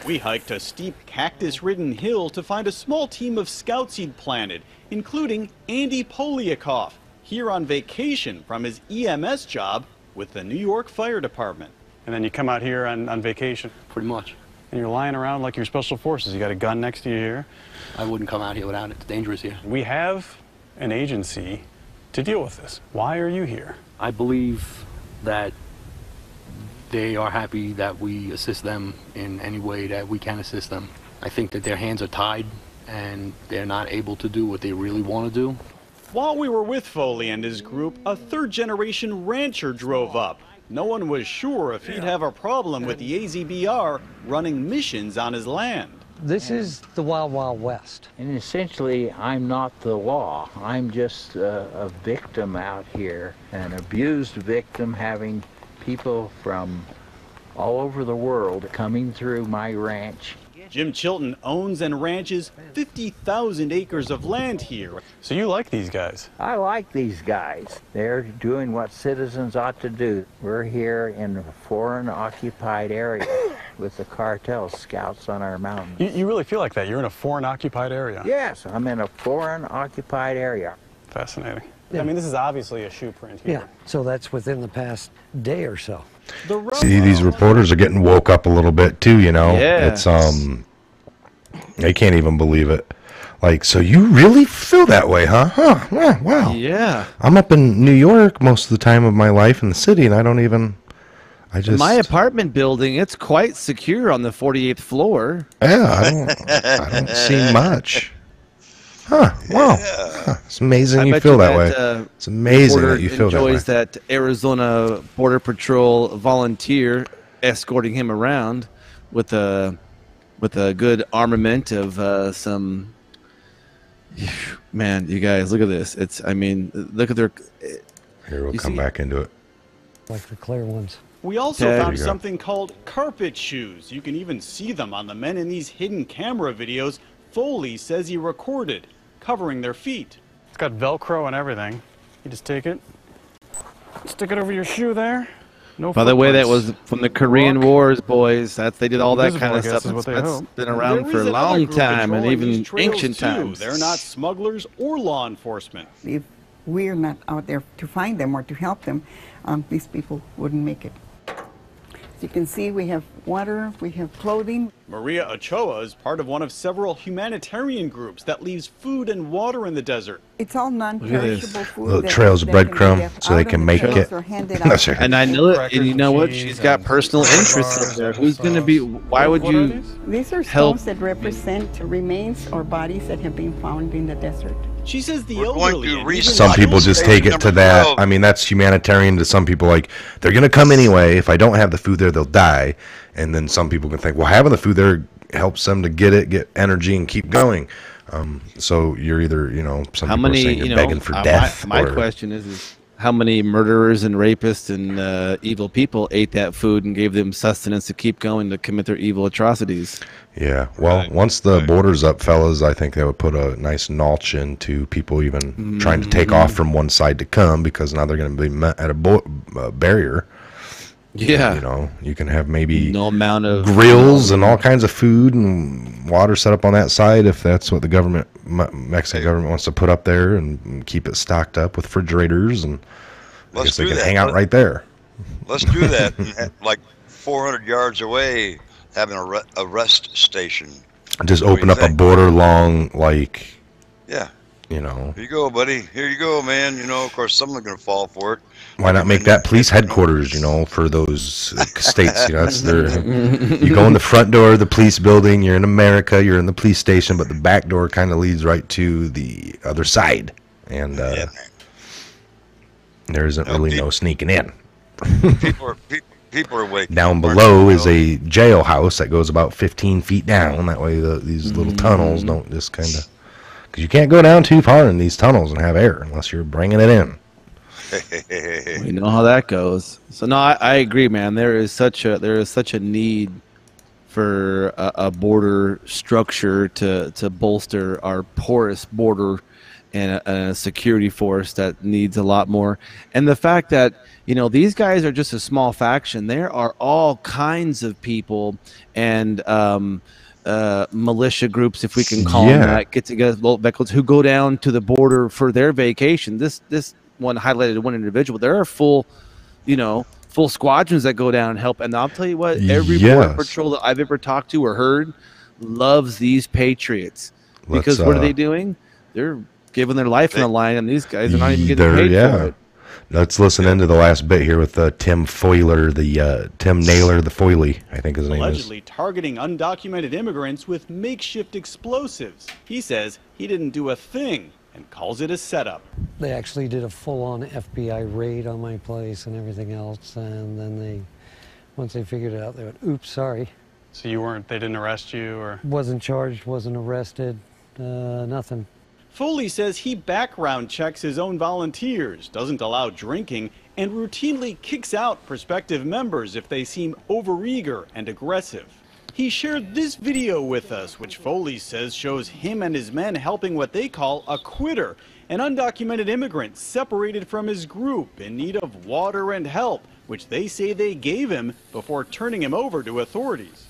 S11: We hiked a steep cactus-ridden hill to find a small team of scouts he'd planted, including Andy Poliakoff, here on vacation from his EMS job with the New York Fire Department.
S12: And then you come out here on vacation.
S14: Pretty much.
S12: And you're lying around like you're special forces. You got a gun next to you here.
S14: I wouldn't come out here without it. It's dangerous here.
S12: We have an agency to deal with this. Why are you here?
S14: I believe that they are happy that we assist them in any way that we can assist them. I think that their hands are tied and they're not able to do what they really want to do.
S11: While we were with Foley and his group, a third-generation rancher drove up. No one was sure if he'd have a problem with the AZBR running missions on his land.
S13: This is the Wild Wild West.
S15: And essentially, I'm not the law. I'm just a victim out here, an abused victim, having people from all over the world coming through my ranch.
S11: Jim Chilton owns and ranches 50,000 acres of land here.
S12: So you like these guys?
S15: I like these guys. They're doing what citizens ought to do. We're here in a foreign-occupied area with the cartel scouts on our mountains.
S12: You really feel like that? You're in a foreign-occupied area?
S15: Yes, I'm in a foreign-occupied area.
S12: Fascinating. Yeah. I mean, this is obviously a shoe print here.
S13: Yeah, so that's within the past day or so.
S2: See, these reporters are getting woke up a little bit too,
S1: Yeah.
S2: It's they can't even believe it. Like, so you really feel that way, huh? Huh? Yeah, wow.
S1: Yeah.
S2: I'm up in New York most of the time of my life in the city, and I just...
S1: My apartment building, it's quite secure on the 48th floor.
S2: Yeah, I don't see much. Huh, wow. Huh, it's amazing you feel that way. It's amazing that you feel that way.
S1: Enjoys that Arizona Border Patrol volunteer escorting him around with a good armament of some... Man, you guys, look at this. Look at their...
S2: Here, we'll come back into it.
S13: Like the clear ones.
S11: We also found something called carpet shoes. You can even see them on the men in these hidden camera videos Foley says he recorded, covering their feet.
S12: It's got Velcro and everything. You just take it, stick it over your shoe there. No.
S1: By the way, that was from the Korean Wars, boys. They did all that kind of stuff. That's been around for a long time, and even ancient times.
S11: They're not smugglers or law enforcement.
S16: If we're not out there to find them or to help them, these people wouldn't make it. As you can see, we have water, we have clothing.
S11: Maria Ochoa is part of one of several humanitarian groups that leaves food and water in the desert.
S16: It's all non-perishable food.
S2: Little trails of breadcrumb so they can make it.
S1: And I know it, and you know what? She's got personal interests up there. Who's going to be, why would you
S16: These are stones that represent remains or bodies that have been found in the desert.
S11: She says the elderly.
S2: Some people just take it to that. I mean, that's humanitarian to some people. Like, they're going to come anyway. If I don't have the food there, they'll die. And then some people can think, well, having the food there helps them to get energy and keep going. So you're either, some people are saying you're begging for death.
S1: My question is how many murderers and rapists and evil people ate that food and gave them sustenance to keep going to commit their evil atrocities?
S2: Yeah, well, once the border's up, fellas, I think they would put a nice notch into people even trying to take off from one side to come, because now they're going to be met at a barrier.
S1: Yeah.
S2: You can have maybe
S1: no amount of
S2: grills and all kinds of food and water set up on that side if that's what the Mexican government wants to put up there, and keep it stocked up with refrigerators, and I guess they can hang out right there.
S3: Let's do that. Like 400 yards away, having a rest station.
S2: Just open up a border long, like...
S3: Yeah.
S2: Here
S3: you go, buddy. Here you go, man. Of course, someone's going to fall for it.
S2: Why not make that police headquarters, for those states? That's you go in the front door of the police building, you're in America, you're in the police station, but the back door kind of leads right to the other side. And there isn't really no sneaking in.
S3: People are waking.
S2: Down below is a jailhouse that goes about 15 feet down. That way these little tunnels don't just kind of... Because you can't go down too far in these tunnels and have air unless you're bringing it in.
S1: We know how that goes. So no, I agree, man. There is such a need for a border structure to bolster our porous border, and a security force that needs a lot more. And the fact that these guys are just a small faction. There are all kinds of people and militia groups, if we can call them that, get together, who go down to the border for their vacation. This one highlighted one individual. There are full squadrons that go down and help. And I'll tell you what, every border patrol that I've ever talked to or heard loves these Patriots, because what are they doing? They're giving their life on the line, and these guys are not even getting paid for it.
S2: Let's listen into the last bit here with Tim Foiler, Tim Naylor, the Foily, I think his name is.
S11: Allegedly targeting undocumented immigrants with makeshift explosives. He says he didn't do a thing and calls it a setup.
S13: They actually did a full-on FBI raid on my place and everything else, and then once they figured it out, they went, oops, sorry.
S12: So they didn't arrest you, or?
S13: Wasn't charged, wasn't arrested, nothing.
S11: Foley says he background checks his own volunteers, doesn't allow drinking, and routinely kicks out prospective members if they seem overeager and aggressive. He shared this video with us, which Foley says shows him and his men helping what they call a quitter, an undocumented immigrant separated from his group in need of water and help, which they say they gave him before turning him over to authorities.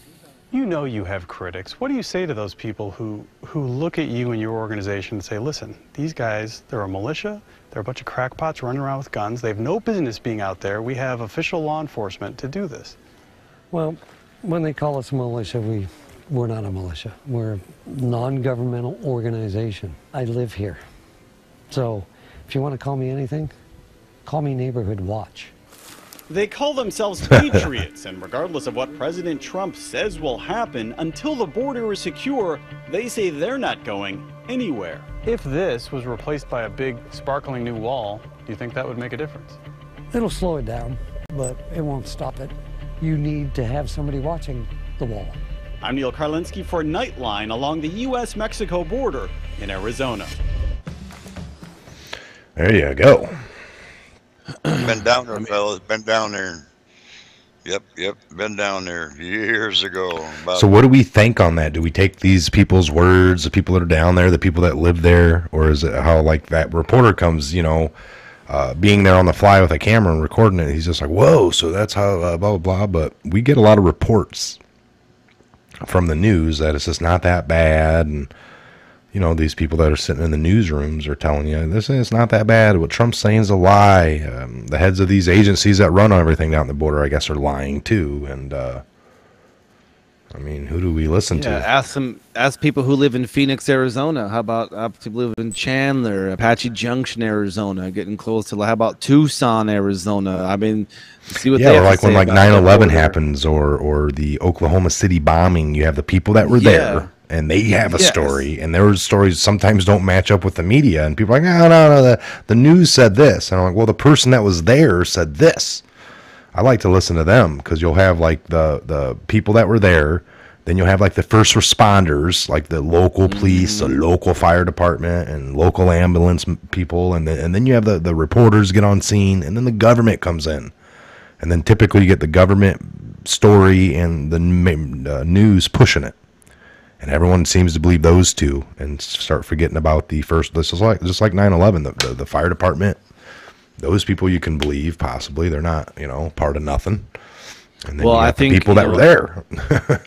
S12: You have critics. What do you say to those people who look at you and your organization and say, listen, these guys, they're a militia, they're a bunch of crackpots running around with guns, they have no business being out there, we have official law enforcement to do this?
S13: Well, when they call us militia, we We're not a militia. We're a non-governmental organization. I live here. So if you want to call me anything, call me Neighborhood Watch.
S11: They call themselves Patriots, and regardless of what President Trump says will happen, until the border is secure, they say they're not going anywhere.
S12: If this was replaced by a big, sparkling new wall, do you think that would make a difference?
S13: It'll slow it down, but it won't stop it. You need to have somebody watching the wall.
S11: I'm Neil Karlinski for Nightline along the U.S.-Mexico border in Arizona.
S2: There you go.
S3: Been down there, fellas. Been down there. Yep. Been down there years ago.
S2: So what do we think on that? Do we take these people's words, the people that are down there, the people that live there, or is it how like that reporter comes, being there on the fly with a camera and recording it? He's just like, whoa, so that's how blah, blah, blah. But we get a lot of reports from the news that it's just not that bad. And, these people that are sitting in the newsrooms are telling you, this is not that bad. What Trump's saying is a lie. The heads of these agencies that run everything down the border, I guess, are lying too. And, who do we listen to?
S1: Ask people who live in Phoenix, Arizona. How about people who live in Chandler, Apache Junction, Arizona, getting close to, how about Tucson, Arizona? See what they have
S2: like
S1: to
S2: when
S1: say
S2: 9/11 happens or the Oklahoma City bombing, you have the people that were there. And they have a story, and their stories sometimes don't match up with the media. And people are like, no, the news said this. And I'm like, well, the person that was there said this. I like to listen to them because you'll have like the people that were there. Then you'll have like the first responders, like the local police, the local fire department, and local ambulance people. And then you have the reporters get on scene, and then the government comes in. And then typically you get the government story and the news pushing it. And everyone seems to believe those two and start forgetting about the first. This is just like 9/11, the fire department. Those people you can believe possibly. They're not, part of nothing. And then
S1: I think
S2: people that were there.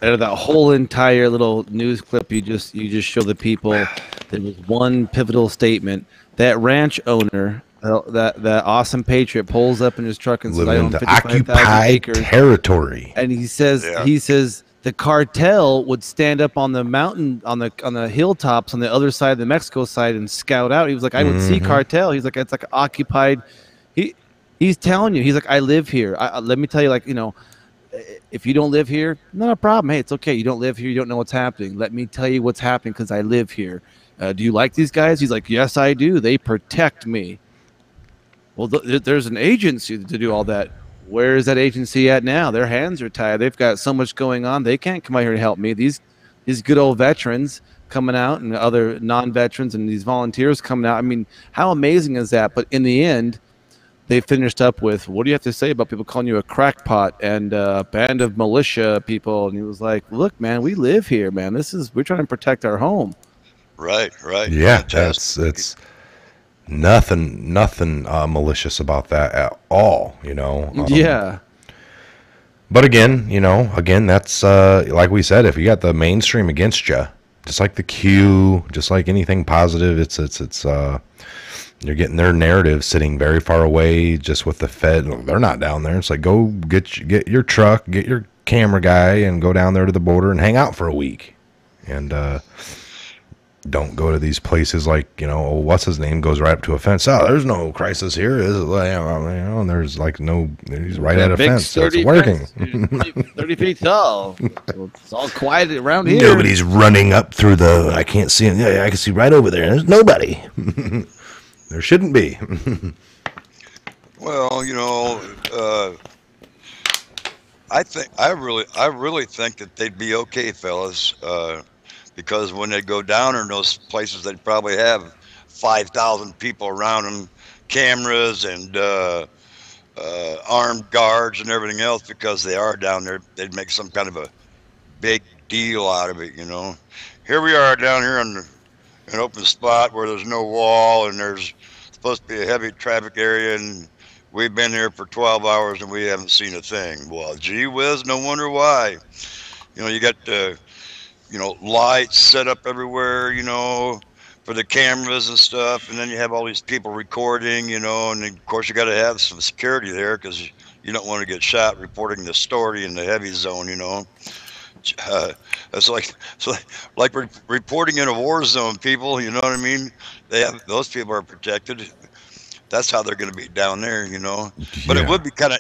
S1: Out of that whole entire little news clip, you just show the people. There was one pivotal statement. That ranch owner, that awesome patriot, pulls up in his truck and says, "I own 55,000 acres."
S2: Territory.
S1: And he says, the cartel would stand up on the mountain, on the hilltops on the other side of the Mexico side and scout out. He was like, I would see cartel. He's like, it's like occupied. He's telling you, he's like, I live here. Let me tell you, if you don't live here, not a problem. Hey, it's okay. You don't live here. You don't know what's happening. Let me tell you what's happening because I live here. Do you like these guys? He's like, yes, I do. They protect me. Well, there's an agency to do all that. Where is that agency at now? Their hands are tied. They've got so much going on. They can't come out here to help me. These good old veterans coming out and other non-veterans and these volunteers coming out. How amazing is that? But in the end, they finished up with, what do you have to say about people calling you a crackpot and a band of militia people? And he was like, look, man, we live here, man. We're trying to protect our home.
S3: Right.
S2: Yeah, it's nothing malicious about that at all,
S1: Yeah.
S2: But again, that's like we said, if you got the mainstream against you, just like the Q, just like anything positive, it's you're getting their narrative sitting very far away, just with the Fed. They're not down there. It's like, go get your truck, get your camera guy, and go down there to the border and hang out for a week, and don't go to these places like, what's his name goes right up to a fence. Oh, there's no crisis here. And there's like no, he's right at a fence. So it's working.
S1: 30 feet tall. It's all quiet around here.
S2: Nobody's running up through I can't see him. Yeah, I can see right over there. There's nobody. There shouldn't be.
S3: Well, I really think that they'd be okay, fellas. Because when they go down in those places, they'd probably have 5,000 people around them, cameras and armed guards and everything else, because they are down there. They'd make some kind of a big deal out of it, Here we are down here in an open spot where there's no wall and there's supposed to be a heavy traffic area, and we've been here for 12 hours and we haven't seen a thing. Well, gee whiz, no wonder why. You got lights set up everywhere, for the cameras and stuff. And then you have all these people recording, and of course you got to have some security there because you don't want to get shot reporting the story in the heavy zone, It's like reporting in a war zone. People, you know what I mean? Those people are protected. That's how they're going to be down there, you know. But it would be kind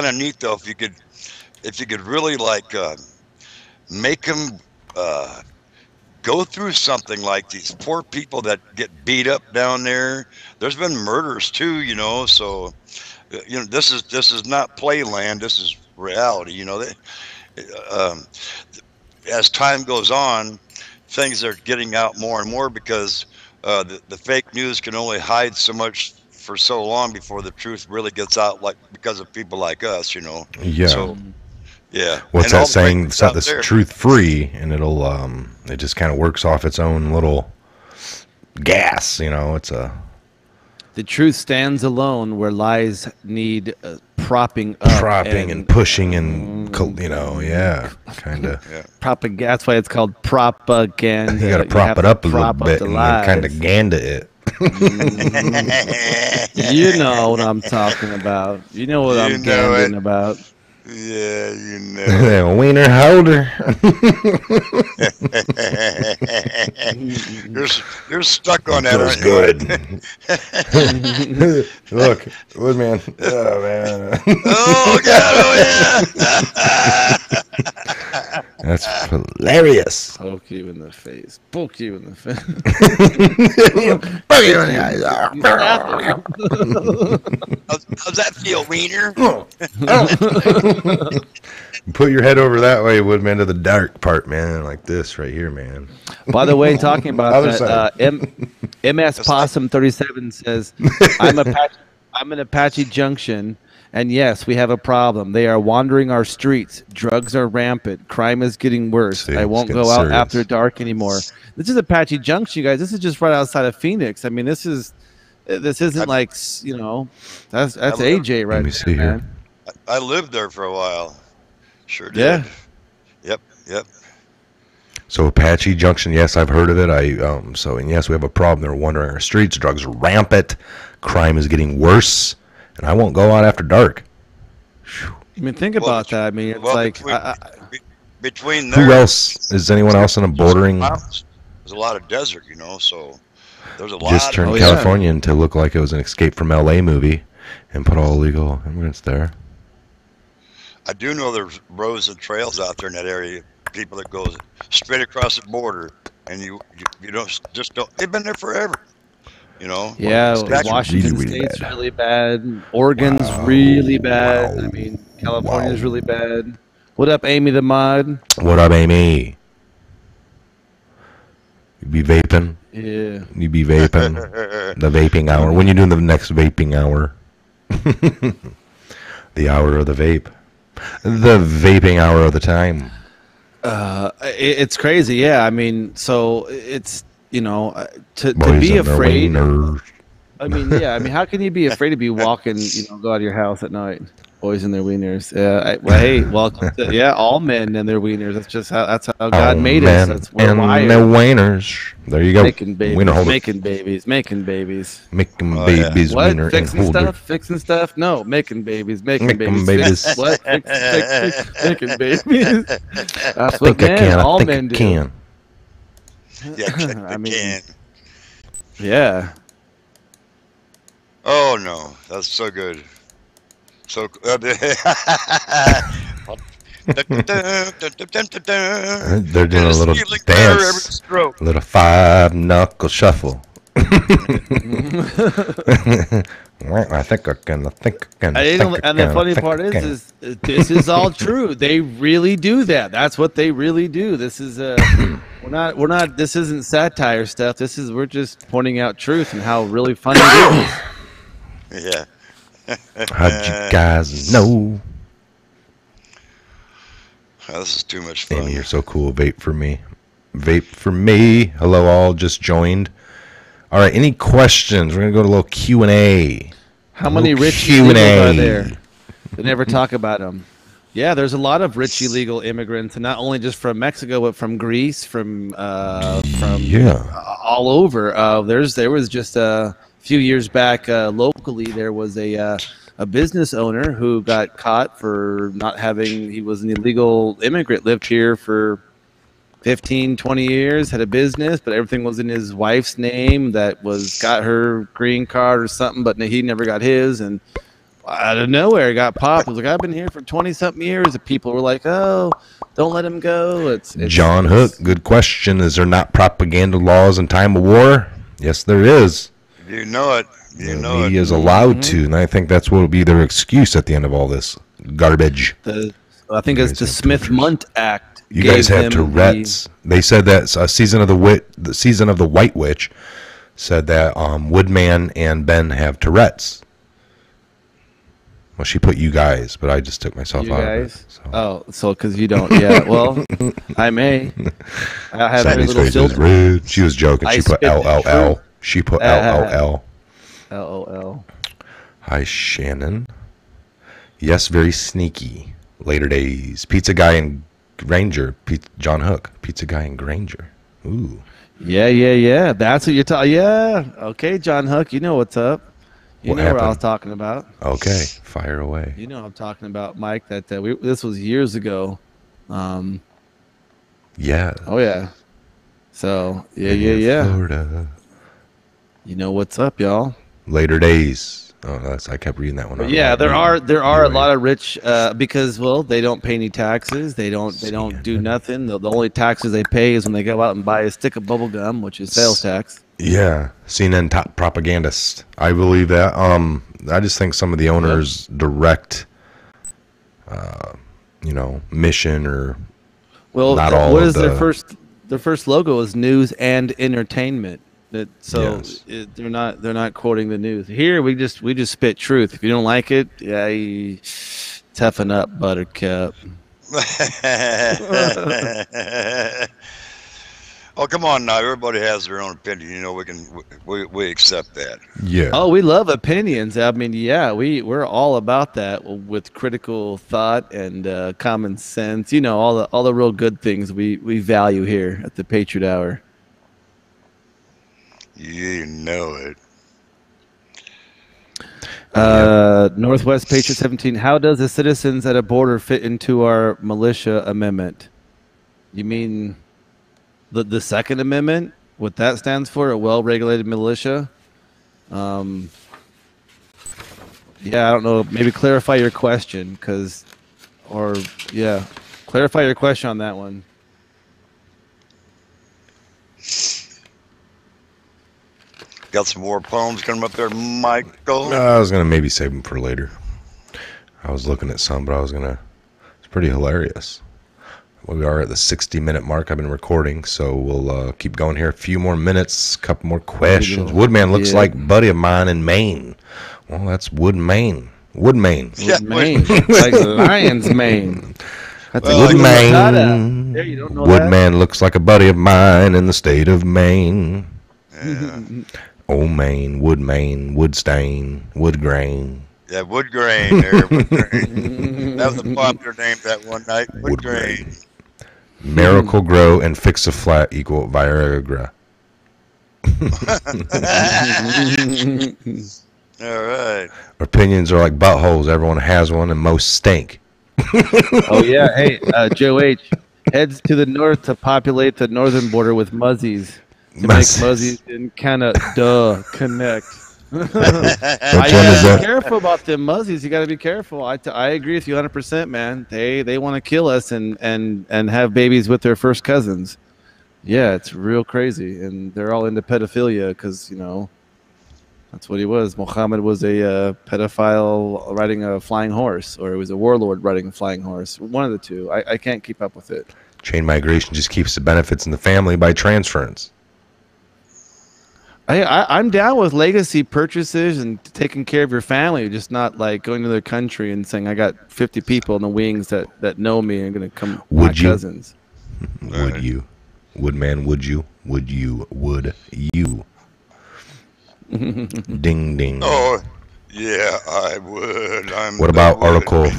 S3: of neat though if you could really like make them go through something like these poor people that get beat up down there. There's been murders too, you know. So you know, this is not playland. This is reality, you know. As time goes on, things are getting out more and more because the fake news can only hide so much for so long before the truth really gets out, like because of people like us, you know.
S2: Yeah.
S3: So, yeah.
S2: What's that saying? Set this truth free, and it'll it just kind of works off its own little gas, you know. It's a
S1: the truth stands alone where lies need propping up,
S2: and pushing, and you know, yeah, kind of.
S3: Yeah.
S1: Propaganda. That's why it's called propaganda.
S2: You got to prop it up a little bit and kind of ganda it.
S1: You know what I'm talking about. You know what I'm ganding about.
S3: Yeah, you know.
S2: Wiener holder.
S3: You're stuck on that.
S2: Feels good. Look, Woodman. Oh man.
S3: Oh God! Oh yeah.
S2: That's hilarious.
S1: Poke you in the face. Poke you in the face.
S2: Poke you in the eyes.
S3: How's that feel, Wiener?
S2: Put your head over that way, Woodman, to the dark part, man, like this right here, man.
S1: By the way, talking about that, MS Possum 37 says, I'm in Apache Junction, and yes, we have a problem. They are wandering our streets. Drugs are rampant. Crime is getting worse. I won't go out after dark anymore. This is Apache Junction, you guys. This is just right outside of Phoenix. I mean, this isn't like, you know, that's AJ right there, man.
S3: I lived there for a while. Sure did.
S1: Yeah.
S3: Yep.
S2: So Apache Junction, yes, I've heard of it. And yes, we have a problem. They're wandering our streets. Drugs are rampant. Crime is getting worse. And I won't go out after dark.
S1: I mean, think about that. I mean, it's like
S3: between
S2: who else is anyone else in a bordering?
S3: There's a lot of desert, you know. So there's a lot.
S2: Just turned California into look like it was an Escape from L.A. movie, and put all illegal immigrants there.
S3: I do know there's roads and trails out there in that area. People that go straight across the border, and you don't. They've been there forever. You know.
S1: Yeah, Washington State's really bad. Oregon's really bad. I mean, California's really bad. What up, Amy the Mod?
S2: What up, Amy? You be vaping?
S1: Yeah.
S2: You be vaping? The vaping hour. When you doing the next vaping hour? The hour of the vape. The vaping hour of the time.
S1: It's crazy. Yeah, I mean, so it's, you know, to be afraid. I mean, yeah. I mean, how can you be afraid to be walking, you know, go out of your house at night? Boys and their wieners. Well, hey, welcome to all men and their wieners. That's how God made us. That's we're wired.
S2: Their wieners. There you go.
S1: Making babies. Making babies. Making babies.
S2: Making babies.
S1: What?
S2: Wiener
S1: Fixing
S2: and
S1: stuff? Fixing stuff? No, making babies. Making babies. What? Making babies. That's what all men do.
S3: Yeah, I mean,
S1: yeah.
S3: Oh no, that's so good. So
S2: they're doing a little dance, a little 5-knuckle shuffle. I think I can.
S1: And the funny part is this is all true. They really do that. That's what they really do. This is we're not. This isn't satire stuff. We're just pointing out truth and how really funny it is.
S3: Yeah.
S2: How'd you guys know?
S3: Oh, this is too much fun.
S2: Amy, you're so cool. Vape for me. Vape for me. Hello, all just joined. All right, any questions? We're gonna go to a little Q&A.
S1: How many rich illegals are there? They never talk about them. Yeah, there's a lot of rich illegal immigrants, and not only just from Mexico, but from Greece, from all over. There was just a few years back locally. There was a a business owner who got caught for not having, he was an illegal immigrant, lived here for 15, 20 years, had a business, but everything was in his wife's name that got her green card or something, but he never got his. And out of nowhere, got popped. He was like, I've been here for 20-something years. And people were like, oh, don't let him go. It's
S2: John Hook, good question. Is there not propaganda laws in time of war? Yes, there is.
S3: You know it. You know it.
S2: Media is allowed to, and I think that's what will be their excuse at the end of all this garbage.
S1: I think it's the Smith-Mundt Act.
S2: You guys have Tourette's. They said that the season of the White Witch said that Woodman and Ben have Tourette's. Well, she put you guys, but I just took myself out of it. So.
S1: Oh, so because you don't. Yeah, well, I may. I had very little filter.
S2: Rude. She was joking. She put LLL. She put LOL.
S1: LOL.
S2: Hi, Shannon. Yes, very sneaky. Later days. Pizza guy in Granger. John Hook. Pizza guy in Granger. Ooh.
S1: Yeah. That's what you're talking. Yeah. Okay, John Hook. You know what's up. You know what I was talking about.
S2: Okay, fire away.
S1: You know what I'm talking about, Mike. That this was years ago.
S2: Yeah.
S1: Oh yeah. So yeah.
S2: Florida.
S1: You know what's up, y'all.
S2: Later days. Oh, I kept reading that one.
S1: Yeah, there are a lot of rich because they don't pay any taxes. They don't do nothing. The only taxes they pay is when they go out and buy a stick of bubble gum, which is sales tax.
S2: Yeah, CNN top propagandist. I believe that. I just think some of the owners' direct, mission or not all.
S1: What is their first logo is news and entertainment. They're not quoting the news. Here we just spit truth. If you don't like it, you toughen up, Buttercup.
S3: Oh, come on now. Everybody has their own opinion. We accept that.
S2: Yeah.
S1: Oh, we love opinions. I mean, yeah, we're all about that with critical thought and common sense. All the real good things we value here at the Patriot Hour.
S3: You know it.
S1: Northwest Patriot 17. How does the citizens at a border fit into our militia amendment? You mean the Second Amendment? What that stands for? A well-regulated militia? Yeah, I don't know. Maybe clarify your question, clarify your question on that one.
S3: Got some more poems coming up there, Michael?
S2: I was going to maybe save them for later. I was looking at some, but it's pretty hilarious. We are at the 60-minute mark. I've been recording, so we'll keep going here. A few more minutes, a couple more questions. Woodman looks like a buddy of mine in Maine. Well, that's Woodmain. Woodmain.
S1: Like lion's mane.
S2: Woodmain.
S1: There, you don't know
S2: Woodman looks like a buddy of mine in the state of Maine.
S3: Yeah.
S2: Oh, Maine, Woodmain, Woodstain, Woodgrain.
S3: Yeah, Woodgrain there. Woodgrain. That was a popular name that one night. Woodgrain.
S2: Miracle Grow and Fix a Flat equal Viagra.
S3: All right.
S2: Opinions are like buttholes. Everyone has one and most stink.
S1: Oh, yeah. Hey, Joe H. heads to the north to populate the northern border with muzzies. To make muzzies and kind of connect. Be careful about them muzzies. You got to be careful. I agree with you 100%, man. They want to kill us and have babies with their first cousins. Yeah, it's real crazy, and they're all into pedophilia because that's what he was. Muhammad was a pedophile riding a flying horse, or he was a warlord riding a flying horse. One of the two. I can't keep up with it.
S2: Chain migration just keeps the benefits in the family by transference.
S1: I'm down with legacy purchases and taking care of your family, just not like going to their country and saying I got 50 people in the wings that know me and going to come.
S2: Would you?
S1: Cousins.
S2: Would you? Woodman, would you? Would you? Would you? Ding ding.
S3: Oh, yeah, I would.
S2: What about Article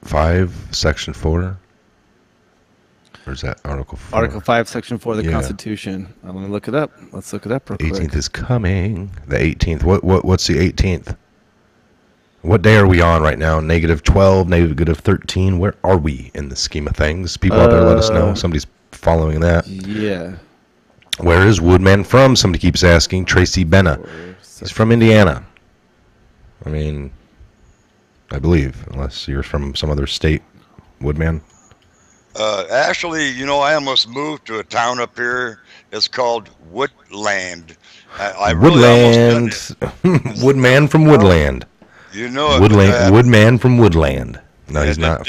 S2: 5, Section 4? Or is that Article 4?
S1: Article 5, Section 4 of the Constitution. I'm going to look it up. Let's look it up real quick.
S2: 18th is coming. The 18th. What's the 18th? What day are we on right now? -12, -13. Where are we in the scheme of things? People out there, let us know. Somebody's following that.
S1: Yeah.
S2: Where is Woodman from? Somebody keeps asking. Tracy Benna. He's from Indiana. I mean, I believe, unless you're from some other state, Woodman.
S3: Actually, you know, I almost moved to a town up here. It's called Woodland. I
S2: Woodland. Woodman from Woodland.
S3: You know it.
S2: Woodman from Woodland. No, he's not.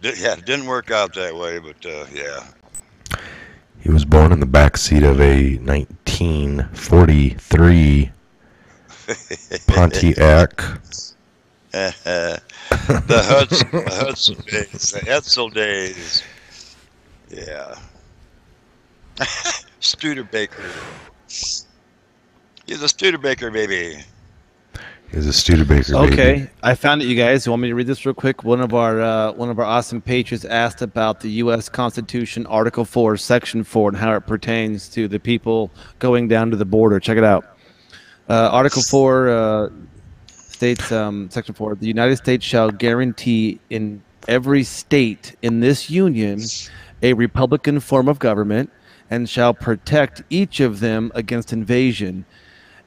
S3: It didn't work out that way, but yeah.
S2: He was born in the backseat of a 1943 Pontiac.
S3: The Hudson days, the Edsel days. Yeah. Studebaker. He's a Studebaker, baby.
S2: He's a Studebaker, baby.
S1: Okay, I found it, you guys. You want me to read this real quick? One of our awesome patriots asked about the U.S. Constitution, Article 4, Section 4, and how it pertains to the people going down to the border. Check it out. Article 4 states, Section 4, the United States shall guarantee in every state in this union a republican form of government and shall protect each of them against invasion,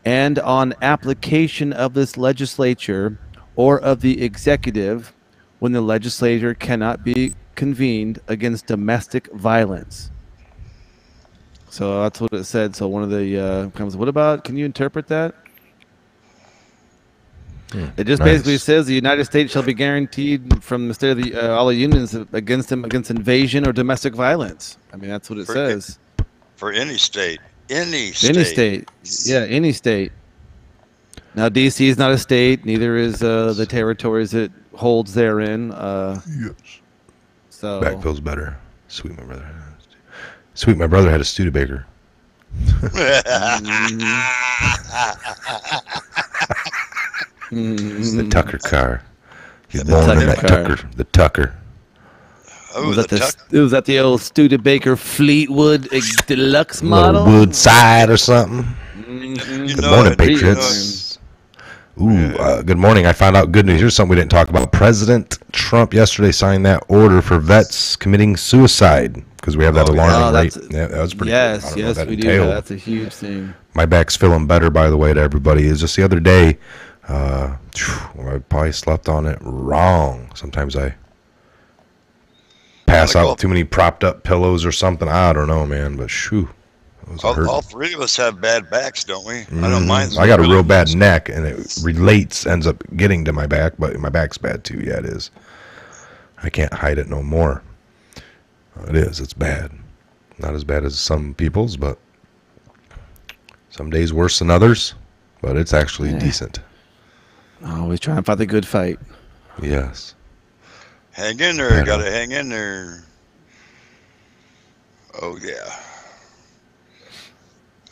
S1: and on application of this legislature or of the executive, when the legislature cannot be convened, against domestic violence. So that's what it said. So one of the comments, what about, can you interpret that? It just basically says the United States shall be guaranteed from the state of the all the unions against them against invasion or domestic violence. I mean, that's what it says.
S3: For any state. Any
S1: state. Yeah, any state. Now, D.C. is not a state. Neither is the territories it holds therein.
S2: Yes.
S1: So
S2: back feels better. Sweet, my brother had a Studebaker. The Tucker car. He's born in that Tucker. The Tucker.
S3: Oh,
S1: was that the old Studebaker Fleetwood deluxe model?
S2: Woodside or something. Good morning, Patriots. Good morning. I found out good news. Here's something we didn't talk about. President Trump yesterday signed that order for vets committing suicide because we have that alarming rate. Yeah, that was pretty
S1: yes,
S2: cool.
S1: Yes, we do. That's a huge thing.
S2: My back's feeling better, by the way, to everybody. It was just the other day. I probably slept on it wrong. Sometimes I pass out with too many propped up pillows or something. I don't know, man, but shoo.
S3: All three of us have bad backs, don't we? I don't mind.
S2: I got a real bad neck, and it ends up getting to my back, but my back's bad too. Yeah, it is. I can't hide it no more. It is. It's bad. Not as bad as some people's, but some days worse than others, but it's actually decent.
S1: Always try and fight the good fight.
S2: Yes.
S3: Hang in there. Gotta hang in there. Oh, yeah.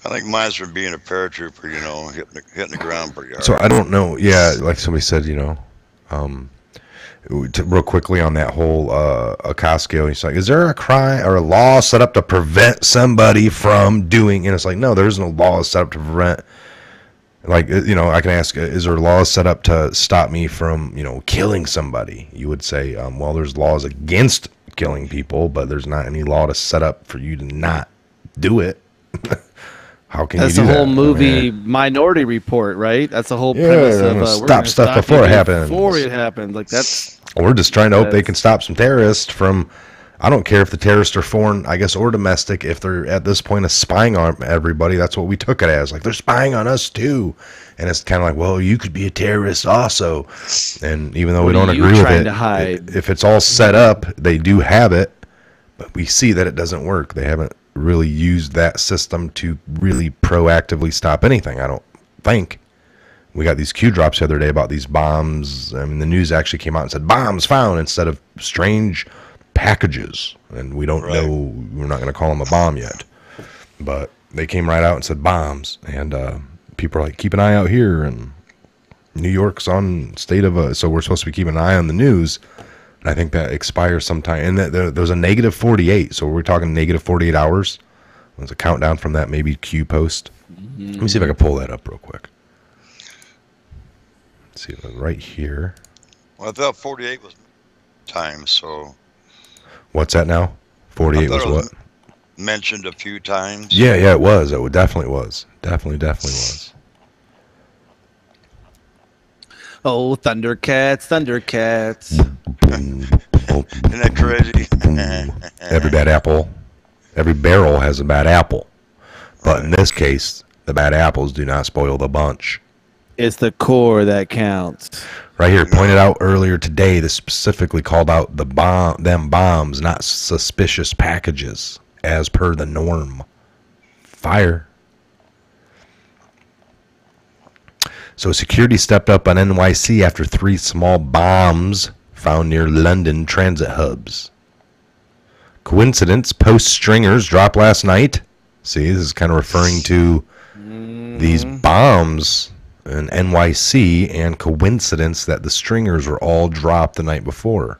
S3: I think mine's from being a paratrooper, you know, hitting the ground pretty hard.
S2: So I don't know. Yeah, like somebody said, you know, real quickly on that whole Ocasio, he's like, is there a crime or a law set up to prevent somebody from doing? And it's like, no, there's no law set up to prevent. Like, you know, I can ask, is there laws set up to stop me from, you know, killing somebody? You would say, well, there's laws against killing people, but there's not any law to set up for you to not do it. How can
S1: That's
S2: you do that?
S1: That's the whole movie Minority Report, right? That's the whole premise of
S2: stop stuff before it happens.
S1: Before it happens, like that's.
S2: We're just trying to hope they can stop some terrorists from. I don't care if the terrorists are foreign, I guess, or domestic. If they're at this point of spying on everybody, that's what we took it as. Like they're spying on us too, and it's kind of like, well, you could be a terrorist also. And even though we don't agree with it, if it's all set up, they do have it, but we see that it doesn't work. They haven't really used that system to really proactively stop anything. I don't think. We got these Q drops the other day about these bombs. I mean, the news actually came out and said bombs found instead of strange packages, and we don't know. We're not going to call them a bomb yet, but they came right out and said bombs, and people are like, keep an eye out here, and New York's on state of so we're supposed to be keeping an eye on the news. I think that expires sometime, and there's a negative 48, so we're talking negative 48 hours. There's a countdown from that maybe Q post. Let me see if I can pull that up real quick. Let's see, right here.
S3: Well, I thought 48 was time, so.
S2: What's that now? 48 was what?
S3: Mentioned a few times.
S2: Yeah, it was. It definitely was. Definitely was.
S1: Oh, Thundercats.
S3: Isn't that crazy?
S2: Every bad apple, every barrel has a bad apple. But in this case, the bad apples do not spoil the bunch.
S1: It's the core that counts.
S2: Right here, pointed out earlier today, this specifically called out them bombs, not suspicious packages, as per the norm. Fire. So security stepped up on NYC after 3 small bombs found near London transit hubs. Coincidence, post stringers dropped last night. See, this is kind of referring to these bombs in NYC, and coincidence that the stringers were all dropped the night before.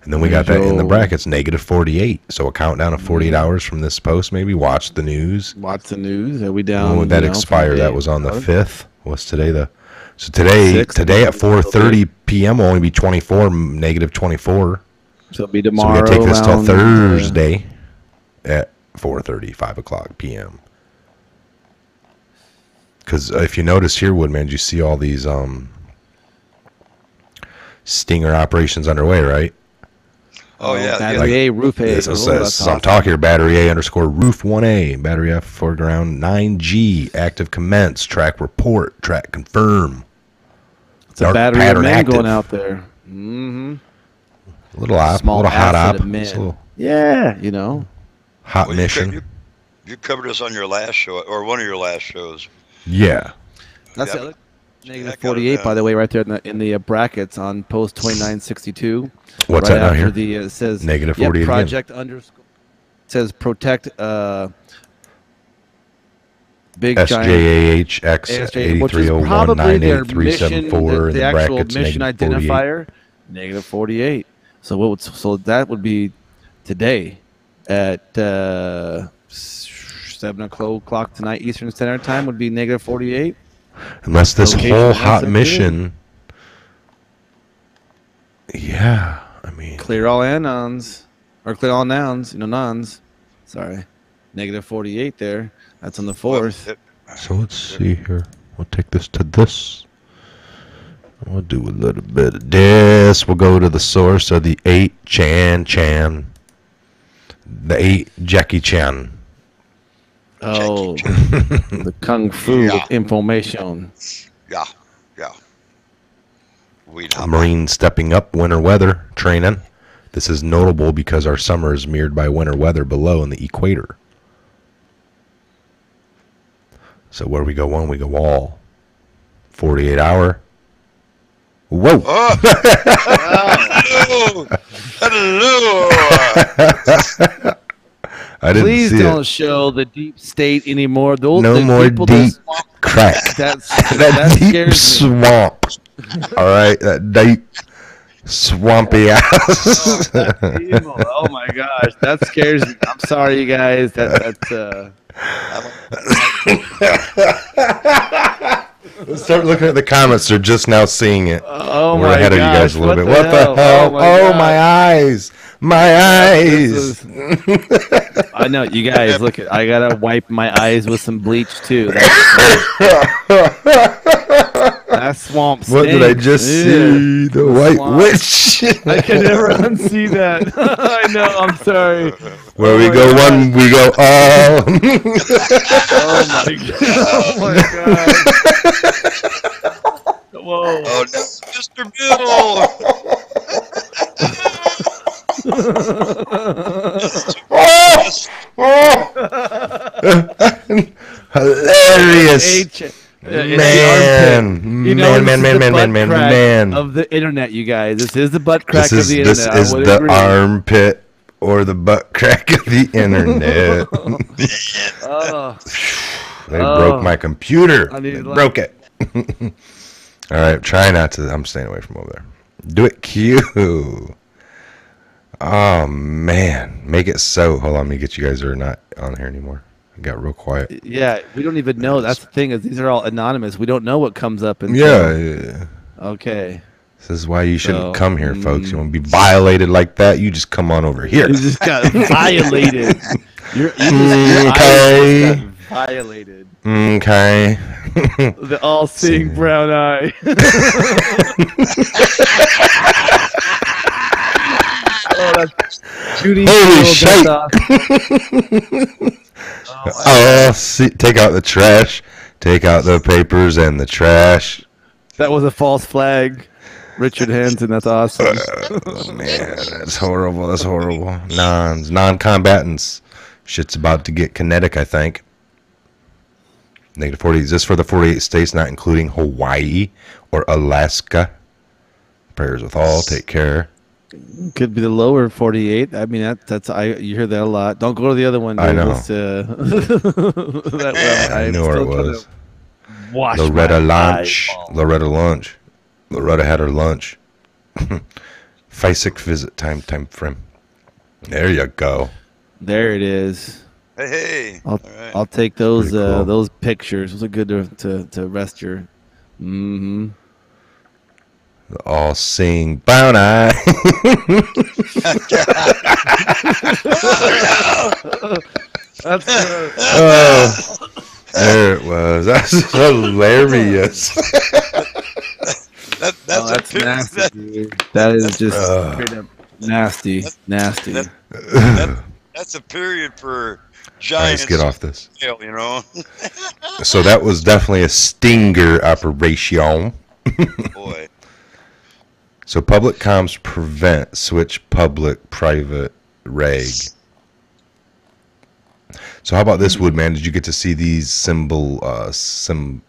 S2: And then we got that in the brackets, negative 48. So a countdown of 48 hours from this post, maybe. Watch the news.
S1: Watch the news. Are we down?
S2: When would that expire? That was on the 5th. What's today? Today at 4:30 p.m. will only be 24, negative 24.
S1: So it'll be tomorrow.
S2: So we're going to take this till Thursday at 4:30, 5 o'clock p.m. Because if you notice here, Woodman, you see all these stinger operations underway, right?
S3: Oh, yeah.
S1: Battery A, Roof A.
S2: I'm talking here, Battery A _ Roof 1A, Battery F foreground 9G, active commence, track report, track confirm.
S1: It's a battery of men going out there. Mm-hmm.
S2: A little hot op.
S1: Yeah, you know.
S2: Hot mission.
S3: You covered this on your last show, or one of your last shows.
S2: Yeah.
S1: That's it. Negative 48, by the way, right there in the brackets on post 2962.
S2: What's
S1: right
S2: that now here?
S1: It says
S2: negative 48
S1: project
S2: again.
S1: Underscore. It says protect big
S2: SJAHX83019837
S1: the actual mission identifier. Negative 48. So that would be today at 7 o'clock tonight Eastern Standard Time would be negative 48.
S2: Unless this whole hot mission. Yeah, I mean.
S1: Clear all anons. Or clear all nouns. Nons. Sorry. Negative 48 there. That's on the 4th.
S2: So let's see here. We'll take this to this. We'll do a little bit of this. We'll go to the source of the 8 Chan. The 8 Jackie Chan.
S1: Oh, the kung fu information.
S3: Yeah.
S2: Marines stepping up winter weather training. This is notable because our summer is mirrored by winter weather below in the equator. So where we go one, we go all. 48 hour. Whoa!
S3: Oh. Hello.
S1: Please don't show the deep state anymore.
S2: No more deep crack.
S1: That
S2: deep swamp. All right, that deep swampy ass.
S1: Oh my gosh, that scares me. I'm sorry, you guys.
S2: Let's start looking at the comments. They're just now seeing it.
S1: Oh
S2: We're ahead of you guys a little bit. What the hell? Oh my eyes. My eyes.
S1: I know, you guys. Look at. I gotta wipe my eyes with some bleach too. That swamp snake.
S2: What did I just see? The white witch.
S1: I can never unsee that. I know. I'm sorry.
S2: Where we go one, we go all.
S1: Oh my god. Whoa.
S3: Oh no, Mr. Bill.
S2: Hilarious. Man.
S1: Of the internet, you guys. This is the butt crack of the internet.
S2: This is the armpit or the butt crack of the internet. They broke my computer. They broke it. All right, try not to. I'm staying away from over there. Do it Q. Oh, man. Make it so. Hold on, let me get you guys who are not on here anymore. It got real quiet.
S1: Yeah, we don't even know. That's the thing, is these are all anonymous. We don't know what comes up.
S2: Yeah.
S1: Okay.
S2: This is why you shouldn't come here, folks. You want to be violated like that? You just come on over here.
S1: You just got violated. Your
S2: okay.
S1: Got violated.
S2: Okay.
S1: The all-seeing brown eye. Oh, that's Judy.
S2: Holy shit! See, take out the trash. Take out the papers and the trash.
S1: That was a false flag. Richard Hansen, that's awesome.
S2: Oh, man, that's horrible. That's horrible. Non-combatants. Shit's about to get kinetic, I think. -40. Is this for the 48 states, not including Hawaii or Alaska? Prayers with all. Take care.
S1: Could be the lower 48. I mean, you hear that a lot. Don't go to the other one. Dude.
S2: I know.
S1: I
S2: knew where it was.
S1: Wash
S2: Loretta lunch. Loretta lunch. Loretta had her lunch. FISIC visit time frame. There you go.
S1: There it is.
S3: Hey.
S1: I'll take those cool. Those pictures. Those are good to rest your. Mm-hmm.
S2: All seeing brown eye.
S1: That's good.
S2: Oh, there it was. That's hilarious.
S1: That's nasty, dude. That is just straight up nasty. Nasty.
S3: That's a period for giants.
S2: Let's get off this.
S3: You know.
S2: So that was definitely a stinger operation.
S3: Boy.
S2: So public comms prevent switch public private reg. So how about this, Woodman? Did you get to see these symbolism?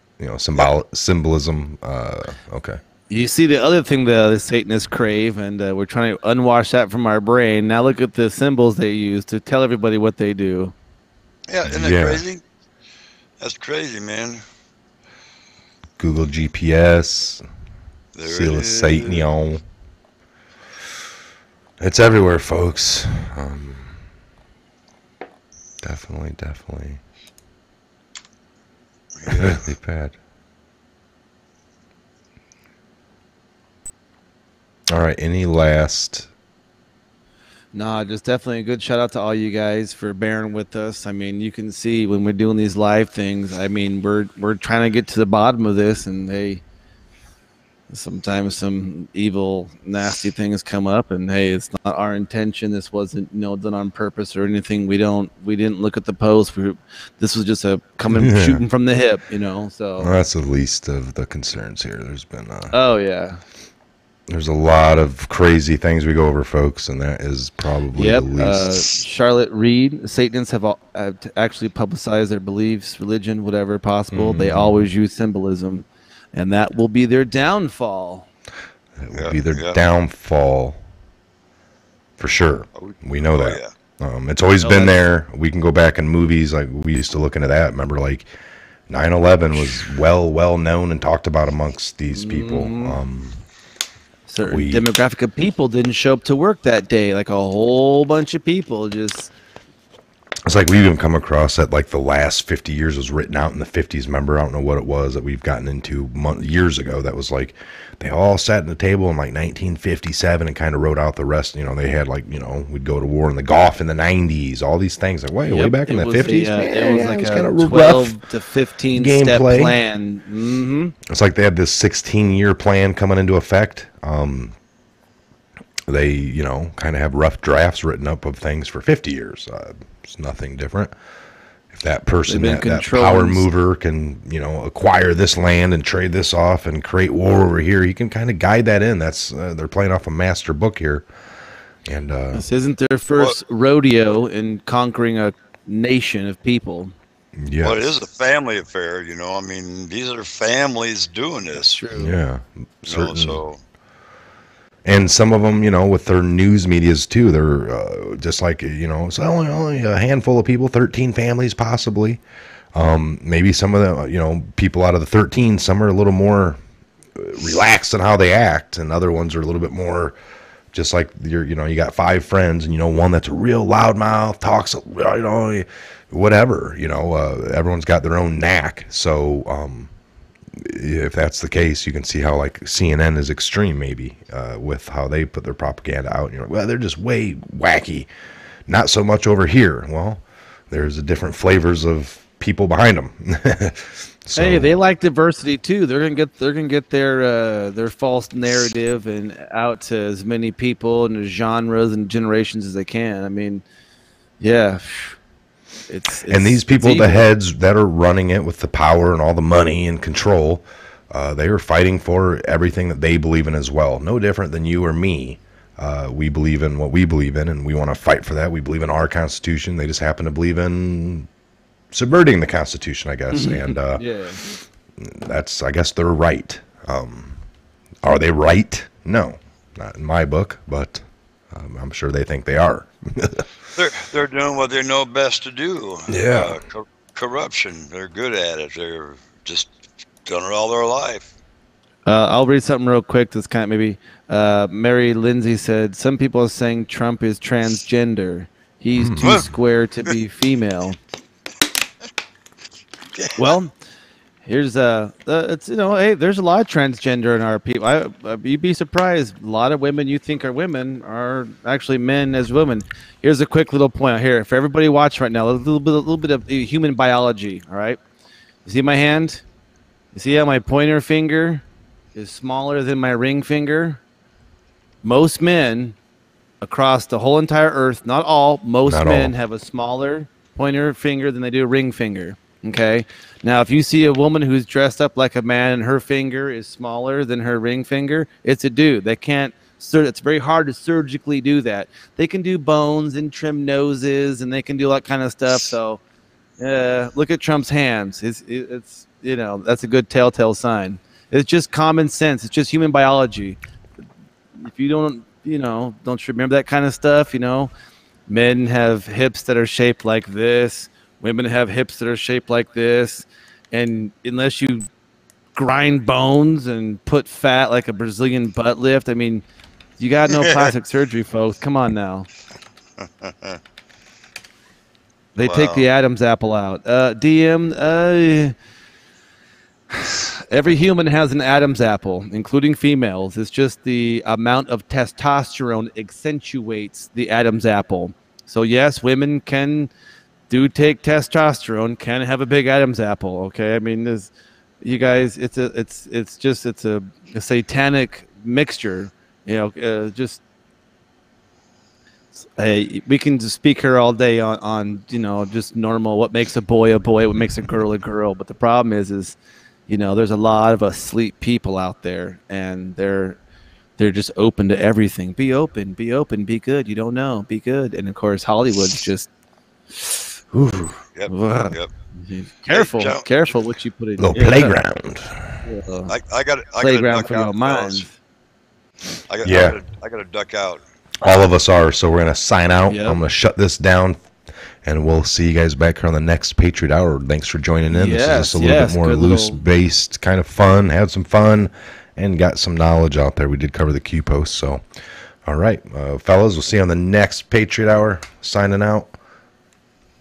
S2: Okay.
S1: You see the other thing the Satanists crave, and we're trying to unwash that from our brain. Now look at the symbols they use to tell everybody what they do.
S3: Yeah, isn't that crazy? That's crazy, man.
S2: Google GPS. Seal of Satan. It's everywhere, folks. Definitely. Really bad. All right, any last?
S1: Nah, just definitely a good shout out to all you guys for bearing with us. I mean, you can see when we're doing these live things, I mean, we're trying to get to the bottom of this, and sometimes some evil, nasty things come up, and hey, it's not our intention. This wasn't, done on purpose or anything. We didn't look at the post. This was just a shooting from the hip, So
S2: well, that's the least of the concerns here. There's been
S1: oh yeah.
S2: There's a lot of crazy things we go over, folks, and that is probably the least.
S1: Charlotte Reed, Satanists have actually publicized their beliefs, religion, whatever possible. They always use symbolism, and that will be their downfall.
S2: It will be their downfall, for sure. We know that. Yeah. It's always been there. We can go back in movies, like we used to look into that. Remember, like 9/11 was well known and talked about amongst these people.
S1: Certain demographic of people didn't show up to work that day. Like a whole bunch of people just.
S2: It's like we've even come across that like the last 50 years was written out in the 50s. Remember, I don't know what it was that we've gotten into years ago. That was like they all sat at the table in like 1957 and kind of wrote out the rest. They had like, we'd go to war in the Gulf in the 90s, all these things. Like, way back in the 50s.
S1: It was like a 12 to 15 step plan. Mm-hmm.
S2: It's like they had this 16-year plan coming into effect. They, kind of have rough drafts written up of things for 50 years. It's nothing different. If that person, that power mover can, acquire this land and trade this off and create war over here, he can kind of guide that in. That's they're playing off a master book here. And
S1: this isn't their first rodeo in conquering a nation of people.
S2: Yeah.
S3: Well, it is a family affair, I mean, these are families doing this.
S1: True.
S2: Yeah. So. And some of them, with their news medias too, they're just like, it's only a handful of people, 13 families possibly. Maybe some of the, people out of the 13, some are a little more relaxed in how they act, and other ones are a little bit more just like you got 5 friends, and one that's a real loudmouth, talks, whatever, everyone's got their own knack. So, if that's the case, you can see how like CNN is extreme, maybe with how they put their propaganda out. And you're like, well, they're just way wacky. Not so much over here. Well, there's different flavors of people behind them. So,
S1: hey, they like diversity too. They're gonna get their false narrative and out to as many people and genres and generations as they can. I mean, yeah,
S2: and these people, the heads that are running it with the power and all the money and control, they are fighting for everything that they believe in as well. No different than you or me. We believe in what we believe in, and we want to fight for that. We believe in our Constitution. They just happen to believe in subverting the Constitution, I guess. And that's, I guess, they're right. Are they right? No, not in my book, but I'm sure they think they are.
S3: They're doing what they know best to do.
S2: Yeah.
S3: Corruption. They're good at it. They're just done it all their life.
S1: I'll read something real quick. That's kind of maybe. Mary Lindsay said, some people are saying Trump is transgender. He's too square to be female. Well, here's it's hey, there's a lot of transgender in our people. You'd be surprised. A lot of women you think are women are actually men as women. Here's a quick little point out here for everybody watching right now. A little bit of human biology. All right, you see my hand? You see how my pointer finger is smaller than my ring finger? Most men across the whole entire earth, not all, most men have a smaller pointer finger than they do a ring finger. Okay. Now, if you see a woman who's dressed up like a man and her finger is smaller than her ring finger, it's a dude. They can't. It's very hard to surgically do that. They can do bones and trim noses, and they can do all that kind of stuff. So, look at Trump's hands. It's that's a good telltale sign. It's just common sense. It's just human biology. If you don't remember that kind of stuff, men have hips that are shaped like this. Women have hips that are shaped like this, and unless you grind bones and put fat like a Brazilian butt lift, I mean, you got no plastic surgery, folks. Come on now. They take the Adam's apple out. DM, every human has an Adam's apple, including females. It's just the amount of testosterone accentuates the Adam's apple. So yes, women do take testosterone, can have a big Adam's apple. Okay, I mean, you guys, it's a satanic mixture. We can just speak here all day on just normal what makes a boy, what makes a girl. But the problem is there's a lot of asleep people out there, and they're just open to everything. Be open, be good. You don't know, be good. And of course, Hollywood's just. Ooh.
S3: Yep.
S1: Careful what you put in.
S2: Little playground.
S3: I got
S1: playground for your mind.
S3: I got to duck out.
S2: All of us are, so we're gonna sign out. Yep. I'm gonna shut this down, and we'll see you guys back here on the next Patriot Hour. Thanks for joining in. This is just a little bit more loose-based, kind of fun. Had some fun, and got some knowledge out there. We did cover the Q post, so all right, fellas. We'll see you on the next Patriot Hour. Signing out.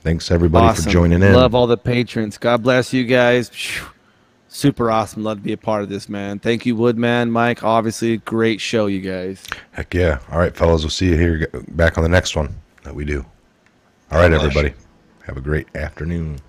S2: Thanks, everybody, for joining in.
S1: Love all the patrons. God bless you guys. Super awesome. Love to be a part of this, man. Thank you, Woodman, Mike. Obviously, great show, you guys.
S2: Heck yeah. All right, fellas. We'll see you here back on the next one that we do. All right, everybody. Have a great afternoon.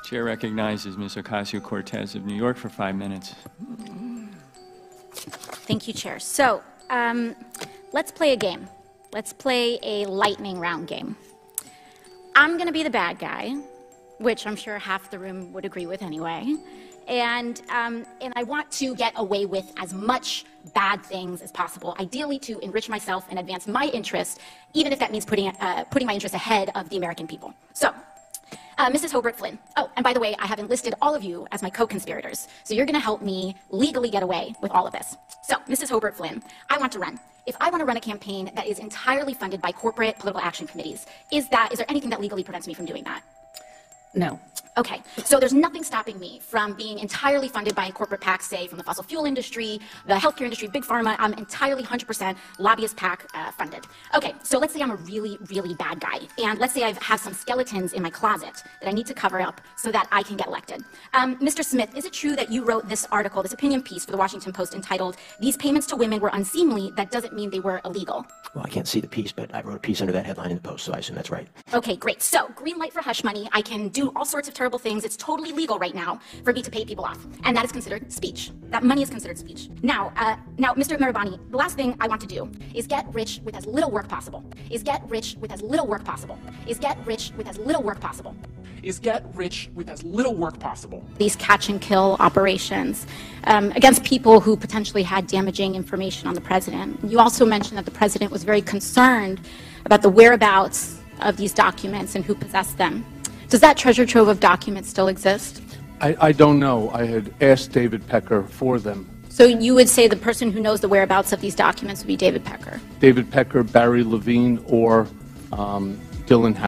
S6: Chair recognizes Ms. Ocasio-Cortez of New York for 5 minutes.
S7: Thank you, Chair. So let's play a game. Let's play a lightning round game. I'm going to be the bad guy, which I'm sure half the room would agree with anyway. And I want to get away with as much bad things as possible, ideally to enrich myself and advance my interests, even if that means putting my interests ahead of the American people. So, Mrs. Hobart Flynn. Oh, and by the way, I have enlisted all of you as my co-conspirators, so you're going to help me legally get away with all of this. So, Mrs. Hobart Flynn, I want to run. If I want to run a campaign that is entirely funded by corporate political action committees, is there anything that legally prevents me from doing that?
S17: No.
S7: Okay, so there's nothing stopping me from being entirely funded by corporate PACs, say from the fossil fuel industry, the healthcare industry, big pharma. I'm entirely 100% lobbyist PAC funded. Okay, so let's say I'm a really, really bad guy, and let's say I have some skeletons in my closet that I need to cover up so that I can get elected. Mr. Smith, is it true that you wrote this article, this opinion piece for the Washington Post entitled, "These payments to women were unseemly, that doesn't mean they were illegal"?
S17: Well, I can't see the piece, but I wrote a piece under that headline in the Post, so I assume that's right.
S7: Okay, great. So, green light for hush money. I can do all sorts of terrible things. It's totally legal right now for me to pay people off. And that is considered speech. That money is considered speech. Now, Mr. Mirabani, the last thing I want to do is get rich with as little work possible. Is get rich with as little work possible. Is get rich with as little work possible.
S9: Is get rich with as little work possible.
S7: These catch and kill operations against people who potentially had damaging information on the president. You also mentioned that the president was very concerned about the whereabouts of these documents and who possessed them. Does that treasure trove of documents still exist?
S9: I don't know. I had asked David Pecker for them.
S7: So you would say the person who knows the whereabouts of these documents would be David Pecker?
S9: David Pecker, Barry Levine, or Dylan